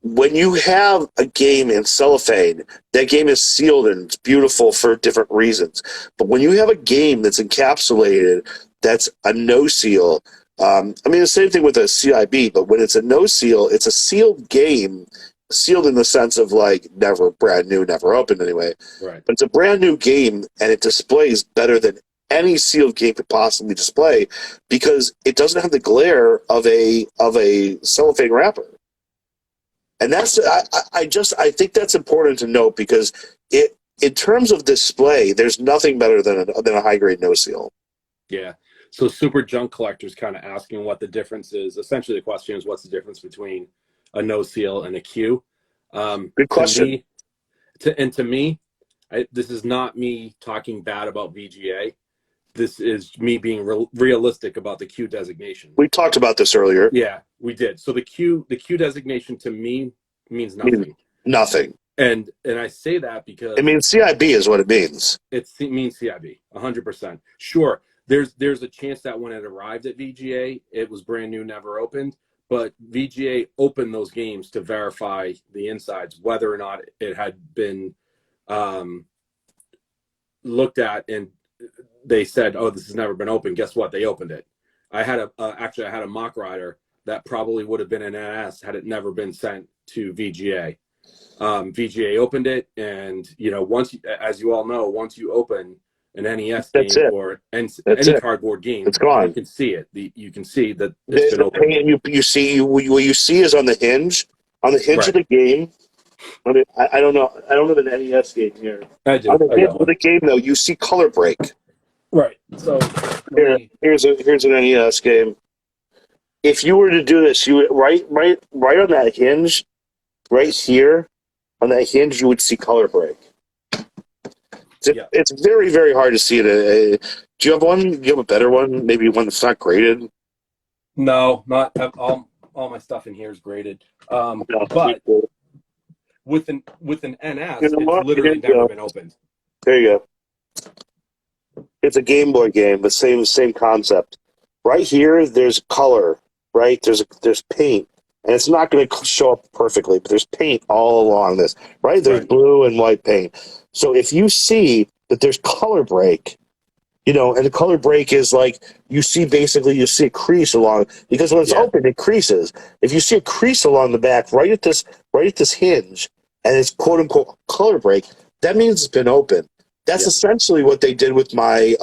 S1: when you have a game in cellophane, that game is sealed and it's beautiful for different reasons. But when you have a game that's encapsulated, that's a no seal. I mean, the same thing with a CIB, but when it's a no seal, it's a sealed game, sealed in the sense of like never brand new, never opened anyway.
S2: Right.
S1: But it's a brand new game and it displays better than any sealed game could possibly display because it doesn't have the glare of a cellophane wrapper. And that's I think that's important to note because in terms of display, there's nothing better than a high grade no seal.
S2: Yeah. So super junk collectors kind of asking what the difference is. Essentially, the question is, what's the difference between a no seal and a Q?
S1: Good question.
S2: To me, this is not me talking bad about VGA. This is me being realistic about the Q designation.
S1: We talked about this earlier.
S2: Yeah, we did. So the Q designation to me means nothing.
S1: Nothing.
S2: And I say that because
S1: it means CIB is what it means.
S2: It means CIB, 100%. Sure, there's a chance that when it arrived at VGA, it was brand new, never opened. But VGA opened those games to verify the insides, whether or not it had been looked at, and they said, "Oh, this has never been opened." Guess what? They opened it. I had a mock rider that probably would have been an NS had it never been sent to VGA. VGA opened it, and as you all know, once you open an NES game or any cardboard game,
S1: it's gone.
S2: You can see it. You can see that it's been opened.
S1: You see what you see is on the hinge of the game. I mean, I don't know. I don't have an NES game here.
S2: I do.
S1: On the hinge of the game, though, you see color break.
S2: Right. So
S1: here's an NES game. If you were to do this, you would right on that hinge, right here on that hinge, you would see color break. It's very, very hard to see it. Do you have one? Do you have a better one? Maybe one that's not graded?
S2: No, not all my stuff in here is graded. But with an NS, it's literally never been opened.
S1: There you go. It's a Game Boy game, but same concept. Right here, there's color. Right, there's paint, and it's not going to show up perfectly, but there's paint all along this. Right, there's blue and white paint. So if you see that there's color break, and the color break is like you see a crease along, because when it's open, it creases. If you see a crease along the back, right at this hinge, and it's quote unquote color break, that means it's been open. That's essentially what they did with my.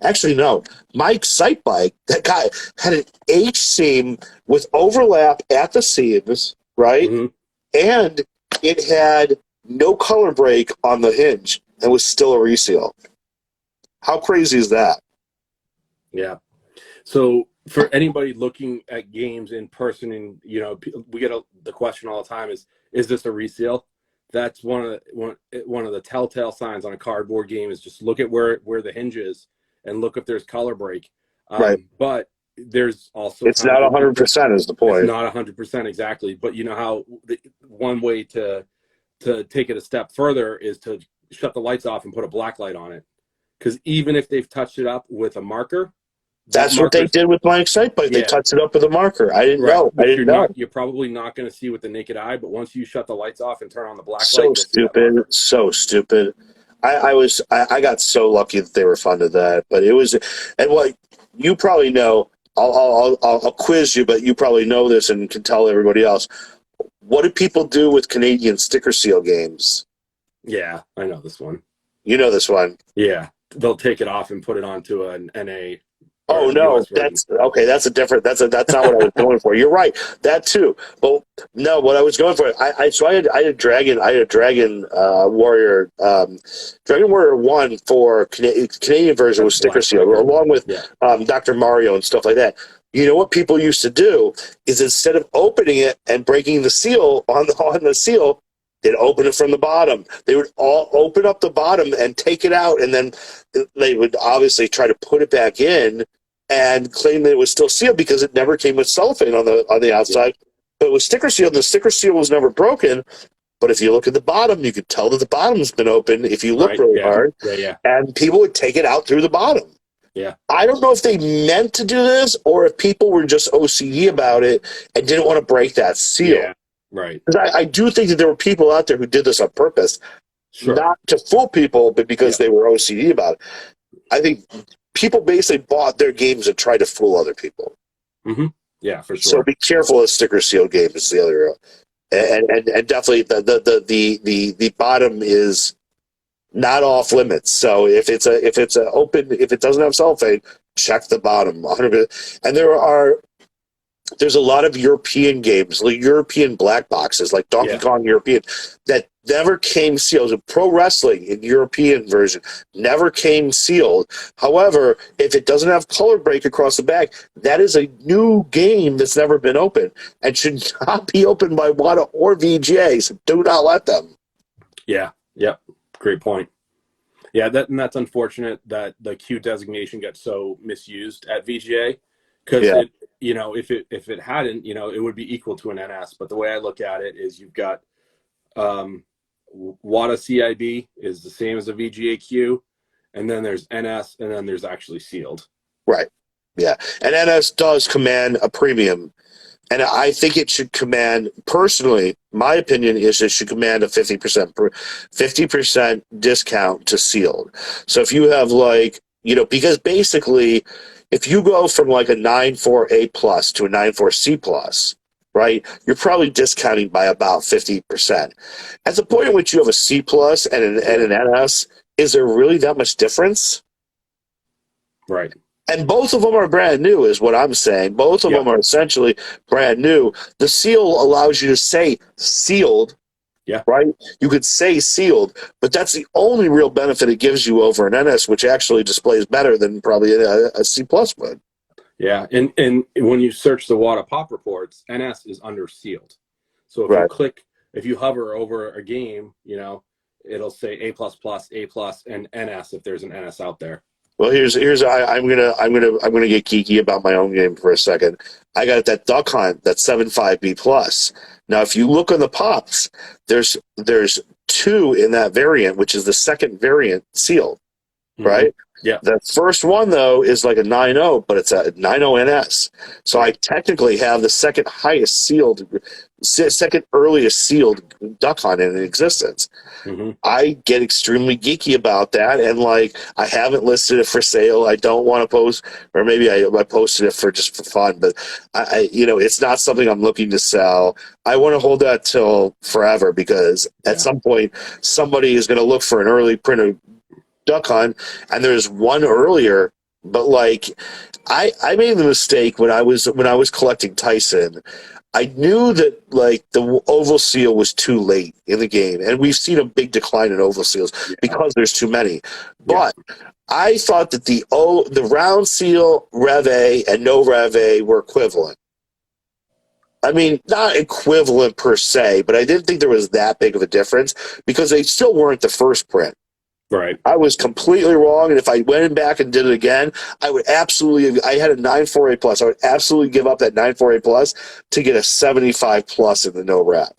S1: Actually, no. My Excite bike, that guy had an H seam with overlap at the seams, right? Mm-hmm. And it had no color break on the hinge and was still a reseal. How crazy is that?
S2: Yeah. So for anybody looking at games in person, and we get the question all the time: is this a reseal? That's one of the telltale signs on a cardboard game. Is just look at where the hinge is and look if there's color break. Right. But there's also
S1: it's not 100% is the point.
S2: It's not 100% exactly. But you know how one way to take it a step further is to shut the lights off and put a black light on it. Because even if they've touched it up with a marker,
S1: that's what they did with my Excite bike. They touched it up with a marker. I didn't know.
S2: You're probably not going to see with the naked eye, but once you shut the lights off and turn on the black light,
S1: so stupid. I got so lucky that they refunded that, but it was, and what you probably know, I'll quiz you, but you probably know this and can tell everybody else. What do people do with Canadian sticker seal games?
S2: Yeah, I know this one.
S1: You know this one.
S2: Yeah, they'll take it off and put it onto an NA.
S1: Oh no, that's okay. That's not what I was going for. You're right, that too. But no, what I was going for, I had a Dragon Warrior, Dragon Warrior 1 for Canadian version with sticker seal, along with Dr. Mario and stuff like that. You know what people used to do is instead of opening it and breaking the seal on the seal, They'd open it from the bottom. They would all open up the bottom and take it out, and then they would obviously try to put it back in and claim that it was still sealed because it never came with cellophane on the outside. But it was sticker sealed, and the sticker seal was never broken. But if you look at the bottom, you could tell that the bottom's been open if you look really hard. And people would take it out through the bottom.
S2: Yeah.
S1: I don't know if they meant to do this or if people were just OCD about it and didn't want to break that seal.
S2: Yeah. Right.
S1: Because I do think that there were people out there who did this on purpose, not to fool people, but because they were OCD about it. I think people basically bought their games and tried to fool other people.
S2: Mm-hmm. Yeah, for sure.
S1: So be careful of sticker seal games. Is the other, and definitely the bottom is not off limits. So if it's a open, if it doesn't have cellophane, check the bottom 100%. And there's a lot of European games, like European black boxes, like Donkey Kong European, that never came sealed. Pro Wrestling in European version never came sealed. However, if it doesn't have color break across the back, that is a new game that's never been opened and should not be opened by WATA or VGA. So do not let them. Yeah.
S2: Yep. Great point. Yeah, that's unfortunate that the Q designation got so misused at VGA because if it hadn't, it would be equal to an NS. But the way I look at it is you've got WATA CIB is the same as a VGA Q, and then there's NS, and then there's actually sealed.
S1: Right. Yeah, and NS does command a premium. And I think it should command, personally, my opinion is it should command a 50% discount to sealed. So if you have because basically if you go from like a 9.4 A+ to a 9.4 C+, right, you're probably discounting by about 50%. At the point at which you have a C+ and an NS, is there really that much difference?
S2: Right.
S1: And both of them are brand new, is what I'm saying. Both of them are essentially brand new. The seal allows you to say sealed, right? You could say sealed, but that's the only real benefit it gives you over an NS, which actually displays better than probably a C+ would.
S2: Yeah, and when you search the WATA pop reports, NS is under sealed. So if you hover over a game, it'll say A++, A+, and NS if there's an NS out there.
S1: Well, I'm gonna get geeky about my own game for a second. I got that Duck Hunt, that 7.5B+. Now, if you look on the pops, there's 2 in that variant, which is the second variant sealed, right?
S3: Yeah.
S1: The first one, though, is like a 9.0, but it's a 9.0 NS. So I technically have the second earliest sealed Duck Hunt in existence.
S3: Mm-hmm.
S1: I get extremely geeky about that, and I haven't listed it for sale. I don't want to post, or maybe I posted it just for fun, but I it's not something I'm looking to sell. I want to hold that till forever because at some point somebody is going to look for an early printed Duck Hunt, and there's one earlier. But I made the mistake when I was collecting Tyson. I knew that the oval seal was too late in the game, and we've seen a big decline in oval seals because there's too many. But I thought that the round seal, Rev A, and no Rev A were equivalent. I mean, not equivalent per se, but I didn't think there was that big of a difference because they still weren't the first print.
S3: Right.
S1: I was completely wrong, and if I went back and did it again, I would absolutely. I had a 9.4A+. I would absolutely give up that 9.4A+ to get a 75+ in the no rev.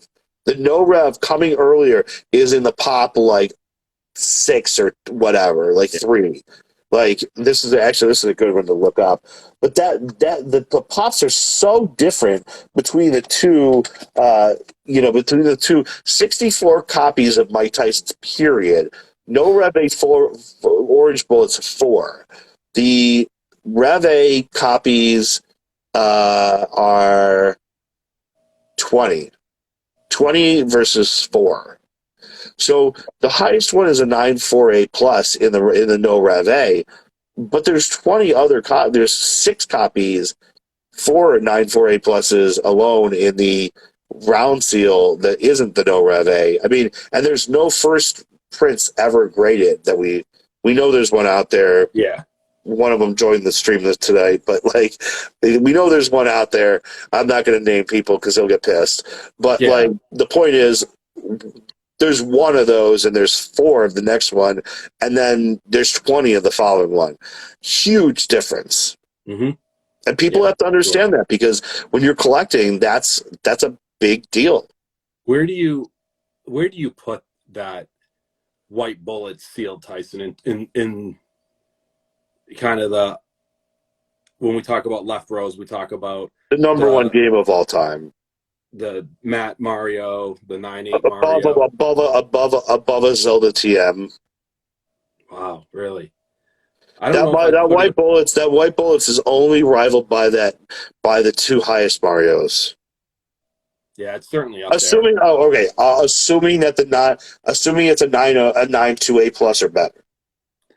S1: The no rev coming earlier is in the pop 6 or whatever, 3. This is a good one to look up. But the pops are so different between the two. Between the two 64 copies of Mike Tyson's period. No Rev A 4 Orange Bullets 4. The Rev A copies are 20. 20 versus 4. So the highest one is a 9.4A+ in the no Rev A, but there's 20 other there's 6 copies, 4 9.4A+ alone in the round seal that isn't the no Rev A. I mean, and there's no first prints ever graded that we know there's one out there.
S3: Yeah.
S1: One of them joined the stream today, but we know there's one out there. I'm not going to name people because they'll get pissed. But the point is, there's one of those, and there's 4 of the next one, and then there's 20 of the following one. Huge difference.
S2: Mm-hmm.
S1: And people
S2: Yeah,
S1: have to understand that, because when you're collecting, that's a big deal.
S2: Where do you put that white bullet sealed Tyson in kind of the, when we talk about left rows, we talk about
S1: The number one game of all time.
S2: the Matt Mario, the 9-8
S1: Above,
S2: Mario.
S1: above a Zelda TM.
S2: Wow, really? I don't know if I'd
S1: That
S2: put it.
S1: white bullets is only rivaled by the 2 highest Marios.
S2: Yeah, it's certainly up there.
S1: Assuming, oh, okay. Assuming that assuming it's a 9.2 A plus or better,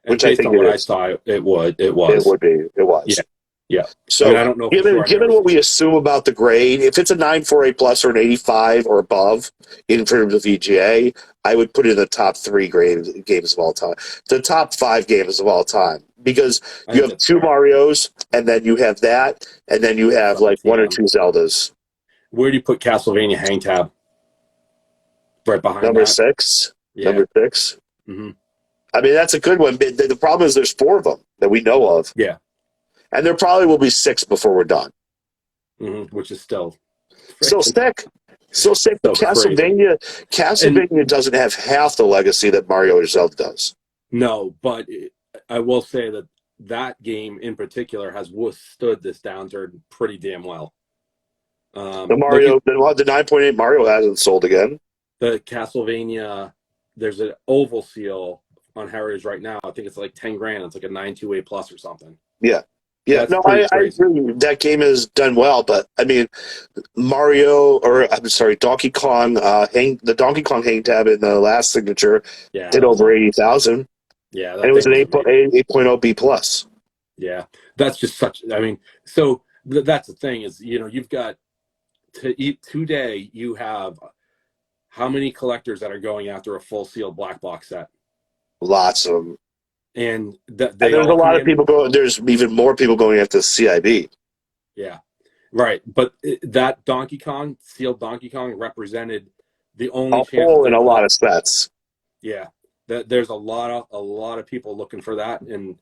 S2: And
S1: which I
S2: based
S1: think
S2: on
S1: it
S2: what I
S1: is.
S2: saw, it was.
S1: It would be. It was.
S2: Yeah, yeah. I
S1: So
S2: mean, I don't know for sure.
S1: given what we assume about the grade, if it's a 9.4 A plus or an 85 or above in terms of VGA, I would put it in the top 3 games of all time, the top 5 games of all time, because you have 2 Marios, and then you have that, and then you have like 1 or 2 Zeldas.
S2: Where do you put Castlevania Hang Tab? Right behind
S1: Number
S2: that?
S1: 6.
S2: Yeah.
S1: Number 6.
S2: Mm-hmm.
S1: I mean, that's a good one. The problem is there's 4 of them that we know of.
S2: Yeah.
S1: And there probably will be 6 before we're done.
S2: Mm-hmm. Which is still
S1: sick. Still sick. But Castlevania doesn't have half the legacy that Mario or Zelda does.
S2: No, but I will say that game in particular has withstood this downturn pretty damn well.
S1: The 9.8 Mario hasn't sold again.
S2: The Castlevania, there's an oval seal on Heritage right now. I think it's like 10 grand. It's like a 9.2 A plus or something.
S1: Yeah. Yeah,
S2: That's
S1: no, I agree. That game has done well, but I mean, Donkey Kong, the Donkey Kong hang tab in the last signature did over 80,000.
S2: Yeah,
S1: and it was an 8.0 B plus.
S2: Yeah, that's just such. I mean, so that's the thing is, you've got today. You have how many collectors that are going after a full sealed black box set?
S1: Lots of them.
S2: And
S1: there's a lot of people going. There's even more people going after the CIB.
S2: Yeah, right. But that sealed Donkey Kong represented the only chance
S1: in a lot of sets.
S2: Yeah, there's a lot of people looking for that, and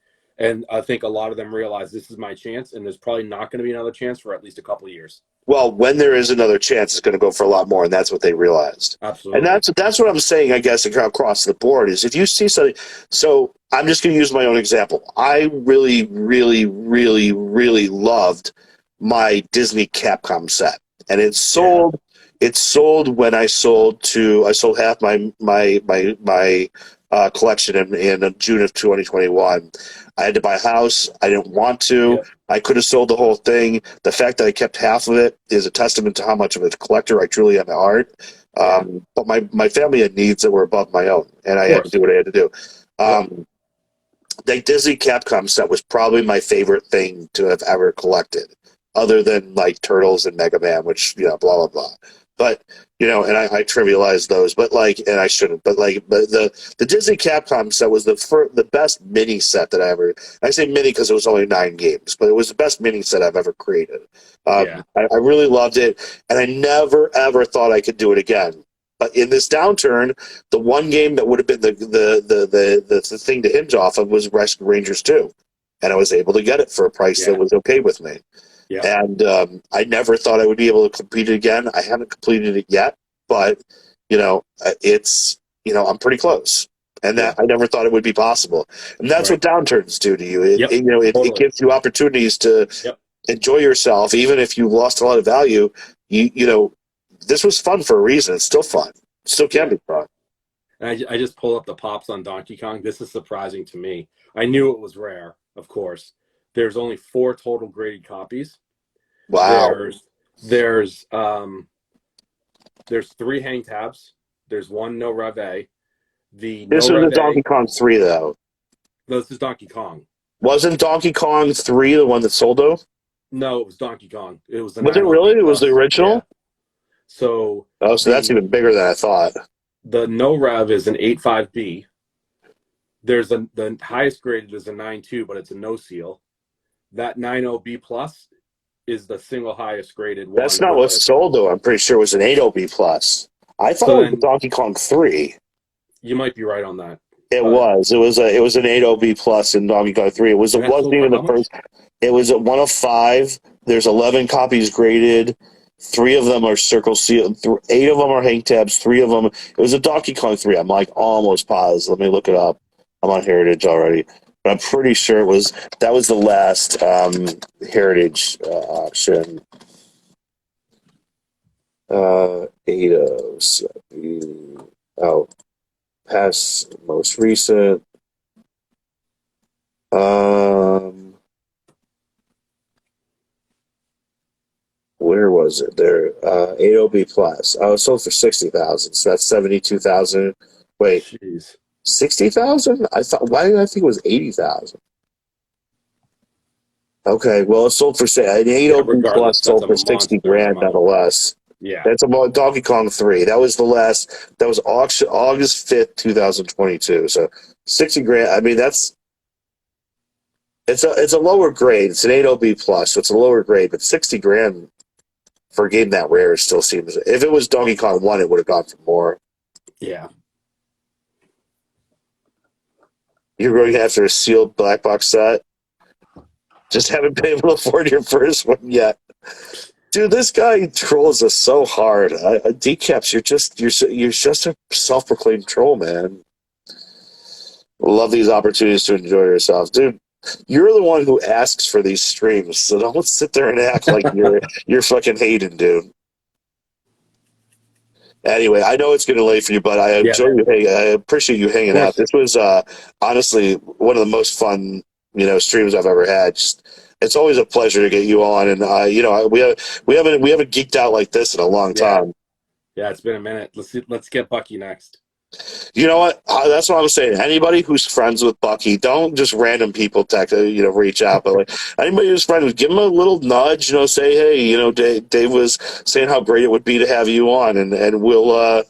S2: I think a lot of them realize this is my chance, and there's probably not going to be another chance for at least a couple of years.
S1: Well, when there is another chance, it's going to go for a lot more, and that's what they realized.
S2: Absolutely.
S1: And that's what I'm saying, I guess, across the board, is if you see something. So I'm just going to use my own example. I really, really, really, really loved my Disney Capcom set, and it sold. Yeah. It sold when I sold half my collection in June of 2021. I had to buy a house. I didn't want to. Yeah. I could have sold the whole thing. The fact that I kept half of it is a testament to how much of a collector I truly am at heart. But my family had needs that were above my own, and I had to do what I had to do. The Disney Capcom set was probably my favorite thing to have ever collected, other than like Turtles and Mega Man, which, blah, blah, blah. But, and I trivialize those, and I shouldn't, but the Disney Capcom set was the best mini set that I ever, I say mini because it was only 9 games, but it was the best mini set I've ever created. I really loved it, and I never, ever thought I could do it again. But in this downturn, the one game that would have been the thing to hinge off of was Rescue Rangers 2. And I was able to get it for a price that was okay with me. Yeah. And I never thought I would be able to complete it again. I haven't completed it yet, but it's I'm pretty close, and that I never thought it would be possible. And that's what downturns do to you. It gives you opportunities to enjoy yourself, even if you lost a lot of value. This was fun for a reason. It's still fun. It still can be fun.
S2: And I just pulled up the pops on Donkey Kong. This is surprising to me. I knew it was rare, of course. There's only 4 total graded copies.
S1: Wow.
S2: There's 3 hang tabs. There's 1 no rev A.
S1: This is the Donkey Kong 3, though.
S2: This is Donkey Kong.
S1: Wasn't Donkey Kong 3 the one that sold, though?
S2: No, it was Donkey Kong. It was.
S1: Was it really? It was the original.
S2: Yeah. So.
S1: So that's even bigger than I thought.
S2: The no rev is an 8.5B. There's the highest graded is a 9.2, but it's a no seal. That 9.0 B plus is the single highest graded one.
S1: That's not what's sold, though. I'm pretty sure it was an 8.0 B plus. I thought
S2: So
S1: it was the
S2: then
S1: Donkey Kong 3.
S2: you might be right on that.
S1: It
S2: But
S1: was. It was an 80B plus in Donkey Kong 3. It
S2: and that
S1: wasn't
S2: sold for
S1: even the
S2: how much?
S1: first. It was at 1 of 5. There's 11 copies graded. 3 of them are circle sealed. 8 of them are hang tabs. 3 of them. It was a Donkey Kong 3. I'm like almost positive. Let me look it up. I'm on Heritage already, but I'm pretty sure it was that was the last Heritage auction. 80. Oh, past most recent. Um, where was it? There, 80B plus. Oh, it sold for 60,000. So that's 72,000. Wait,
S2: Jeez.
S1: 60,000? I thought. Why did I think it was 80,000? Okay, well, it sold for say an
S2: Yeah,
S1: 80B
S2: regardless,
S1: plus
S2: that's
S1: sold
S2: a
S1: for 60
S2: monster
S1: grand
S2: amount.
S1: nonetheless.
S2: Yeah.
S1: That's about Donkey Kong 3. That was the last. That was auction August 5th, 2022. So 60 grand. I mean, it's a lower grade. It's an 80B plus, so it's a lower grade, but 60 grand for a game that rare still seems. If it was Donkey Kong 1, it would have gone for more.
S2: Yeah.
S1: You're going after a sealed black box set. Just haven't been able to afford your first one yet. Dude, this guy trolls us so hard. Decaps, you're just a self-proclaimed troll, man. Love these opportunities to enjoy yourself, dude. You're the one who asks for these streams, so don't sit there and act like you're fucking Hayden, dude. Anyway, I know it's getting late for you, but I
S2: Yeah,
S1: enjoy
S2: man.
S1: you. Hey, I appreciate you
S2: Of
S1: hanging out.
S2: course.
S1: This was honestly one of the most fun, streams I've ever had. Just, it's always a pleasure to get you on, and we haven't geeked out like this in a long
S2: Yeah.
S1: time.
S2: Yeah, it's been a minute. Let's get Bucky next.
S1: You know what? That's what I'm saying. Anybody who's friends with Bucky, don't just random people text, reach out. But like anybody who's friends, give him a little nudge. Say, hey, Dave was saying how great it would be to have you on, and we'll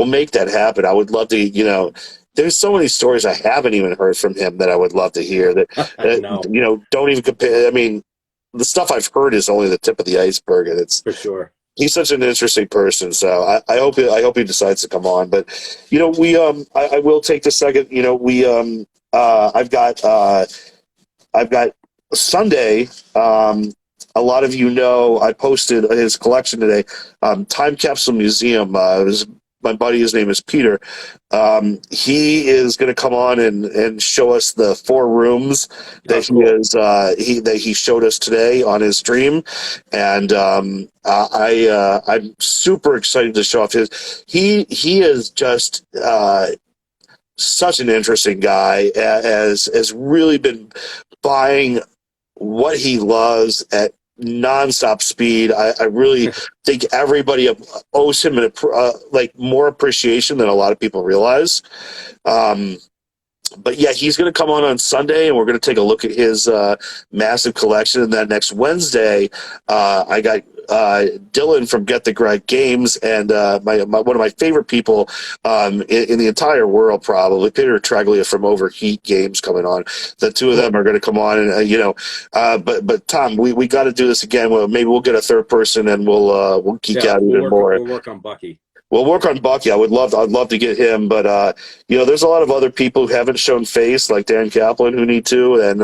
S1: make that happen. I would love to. There's so many stories I haven't even heard from him that I would love to hear.
S2: I know,
S1: Don't even compare. I mean, the stuff I've heard is only the tip of the iceberg, and
S2: for sure.
S1: he's such an interesting person. So I hope he decides to come on. But I will take the second. I've got Sunday. A lot of I posted his collection today. Time Capsule Museum. My buddy, his name is Peter. He is going to come on and show us the 4 rooms
S2: Oh,
S1: that
S2: cool.
S1: he showed us today on his stream, and I'm super excited to show off his. He is just such an interesting guy. Has really been buying what he loves at nonstop speed. I really think everybody owes him more appreciation than a lot of people realize. But yeah, he's going to come on Sunday, and we're going to take a look at his massive collection. And then next Wednesday, I got Dylan from Get the Greg Games, and one of my favorite people in the entire world, probably Peter Traglia from Overheat Games, coming on. The two of
S2: Cool.
S1: them are going to come on, and but Tom, we got to do this again. Well, maybe we'll get a third person, and we'll geek
S2: Yeah,
S1: out
S2: we'll
S1: even
S2: work.
S1: more.
S2: We'll work on Bucky.
S1: We'll work on Bucky. I'd love to get him, but there's a lot of other people who haven't shown face, like Dan Kaplan, who need to, and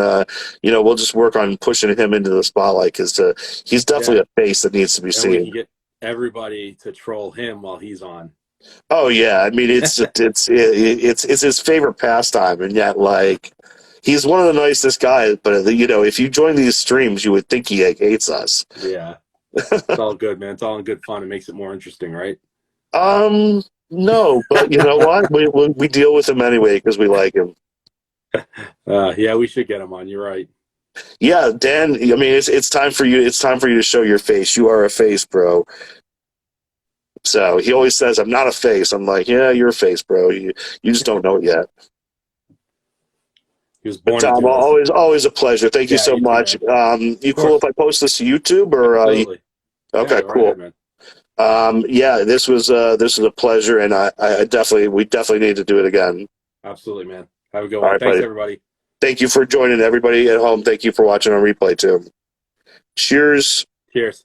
S1: we'll just work on pushing him into the spotlight, because he's definitely
S2: Yeah,
S1: a face that needs to be
S2: and we
S1: seen.
S2: can get everybody to troll him while he's on.
S1: Oh yeah, I mean it's his favorite pastime, and yet he's one of the nicest guys. But if you join these streams, you would think he hates us.
S2: Yeah, it's all good, man. It's all in good fun. It makes it more interesting, right?
S1: No, but you know what? We deal with him anyway because we like him.
S2: Yeah, we should get him on. You're right.
S1: Yeah, Dan. I mean, it's time for you. It's time for you to show your face. You are a face, bro. So he always says, "I'm not a face." I'm like, "Yeah, you're a face, bro. You just don't know it yet."
S2: He was
S1: But
S2: born to
S1: Tom,
S2: do this.
S1: always a pleasure. Thank you
S2: Yeah,
S1: so
S2: you too,
S1: much.
S2: man. Of
S1: You cool
S2: course.
S1: if I post this to YouTube or?
S2: Absolutely. Yeah,
S1: Okay,
S2: go right
S1: cool.
S2: ahead, man.
S1: Yeah, this was a pleasure, and we definitely need to do it again.
S2: Absolutely, man. Have a good
S1: All
S2: one.
S1: right,
S2: Thanks,
S1: buddy.
S2: everybody.
S1: Thank you for joining. Everybody at home, thank you for watching on replay too. Cheers.
S2: Cheers.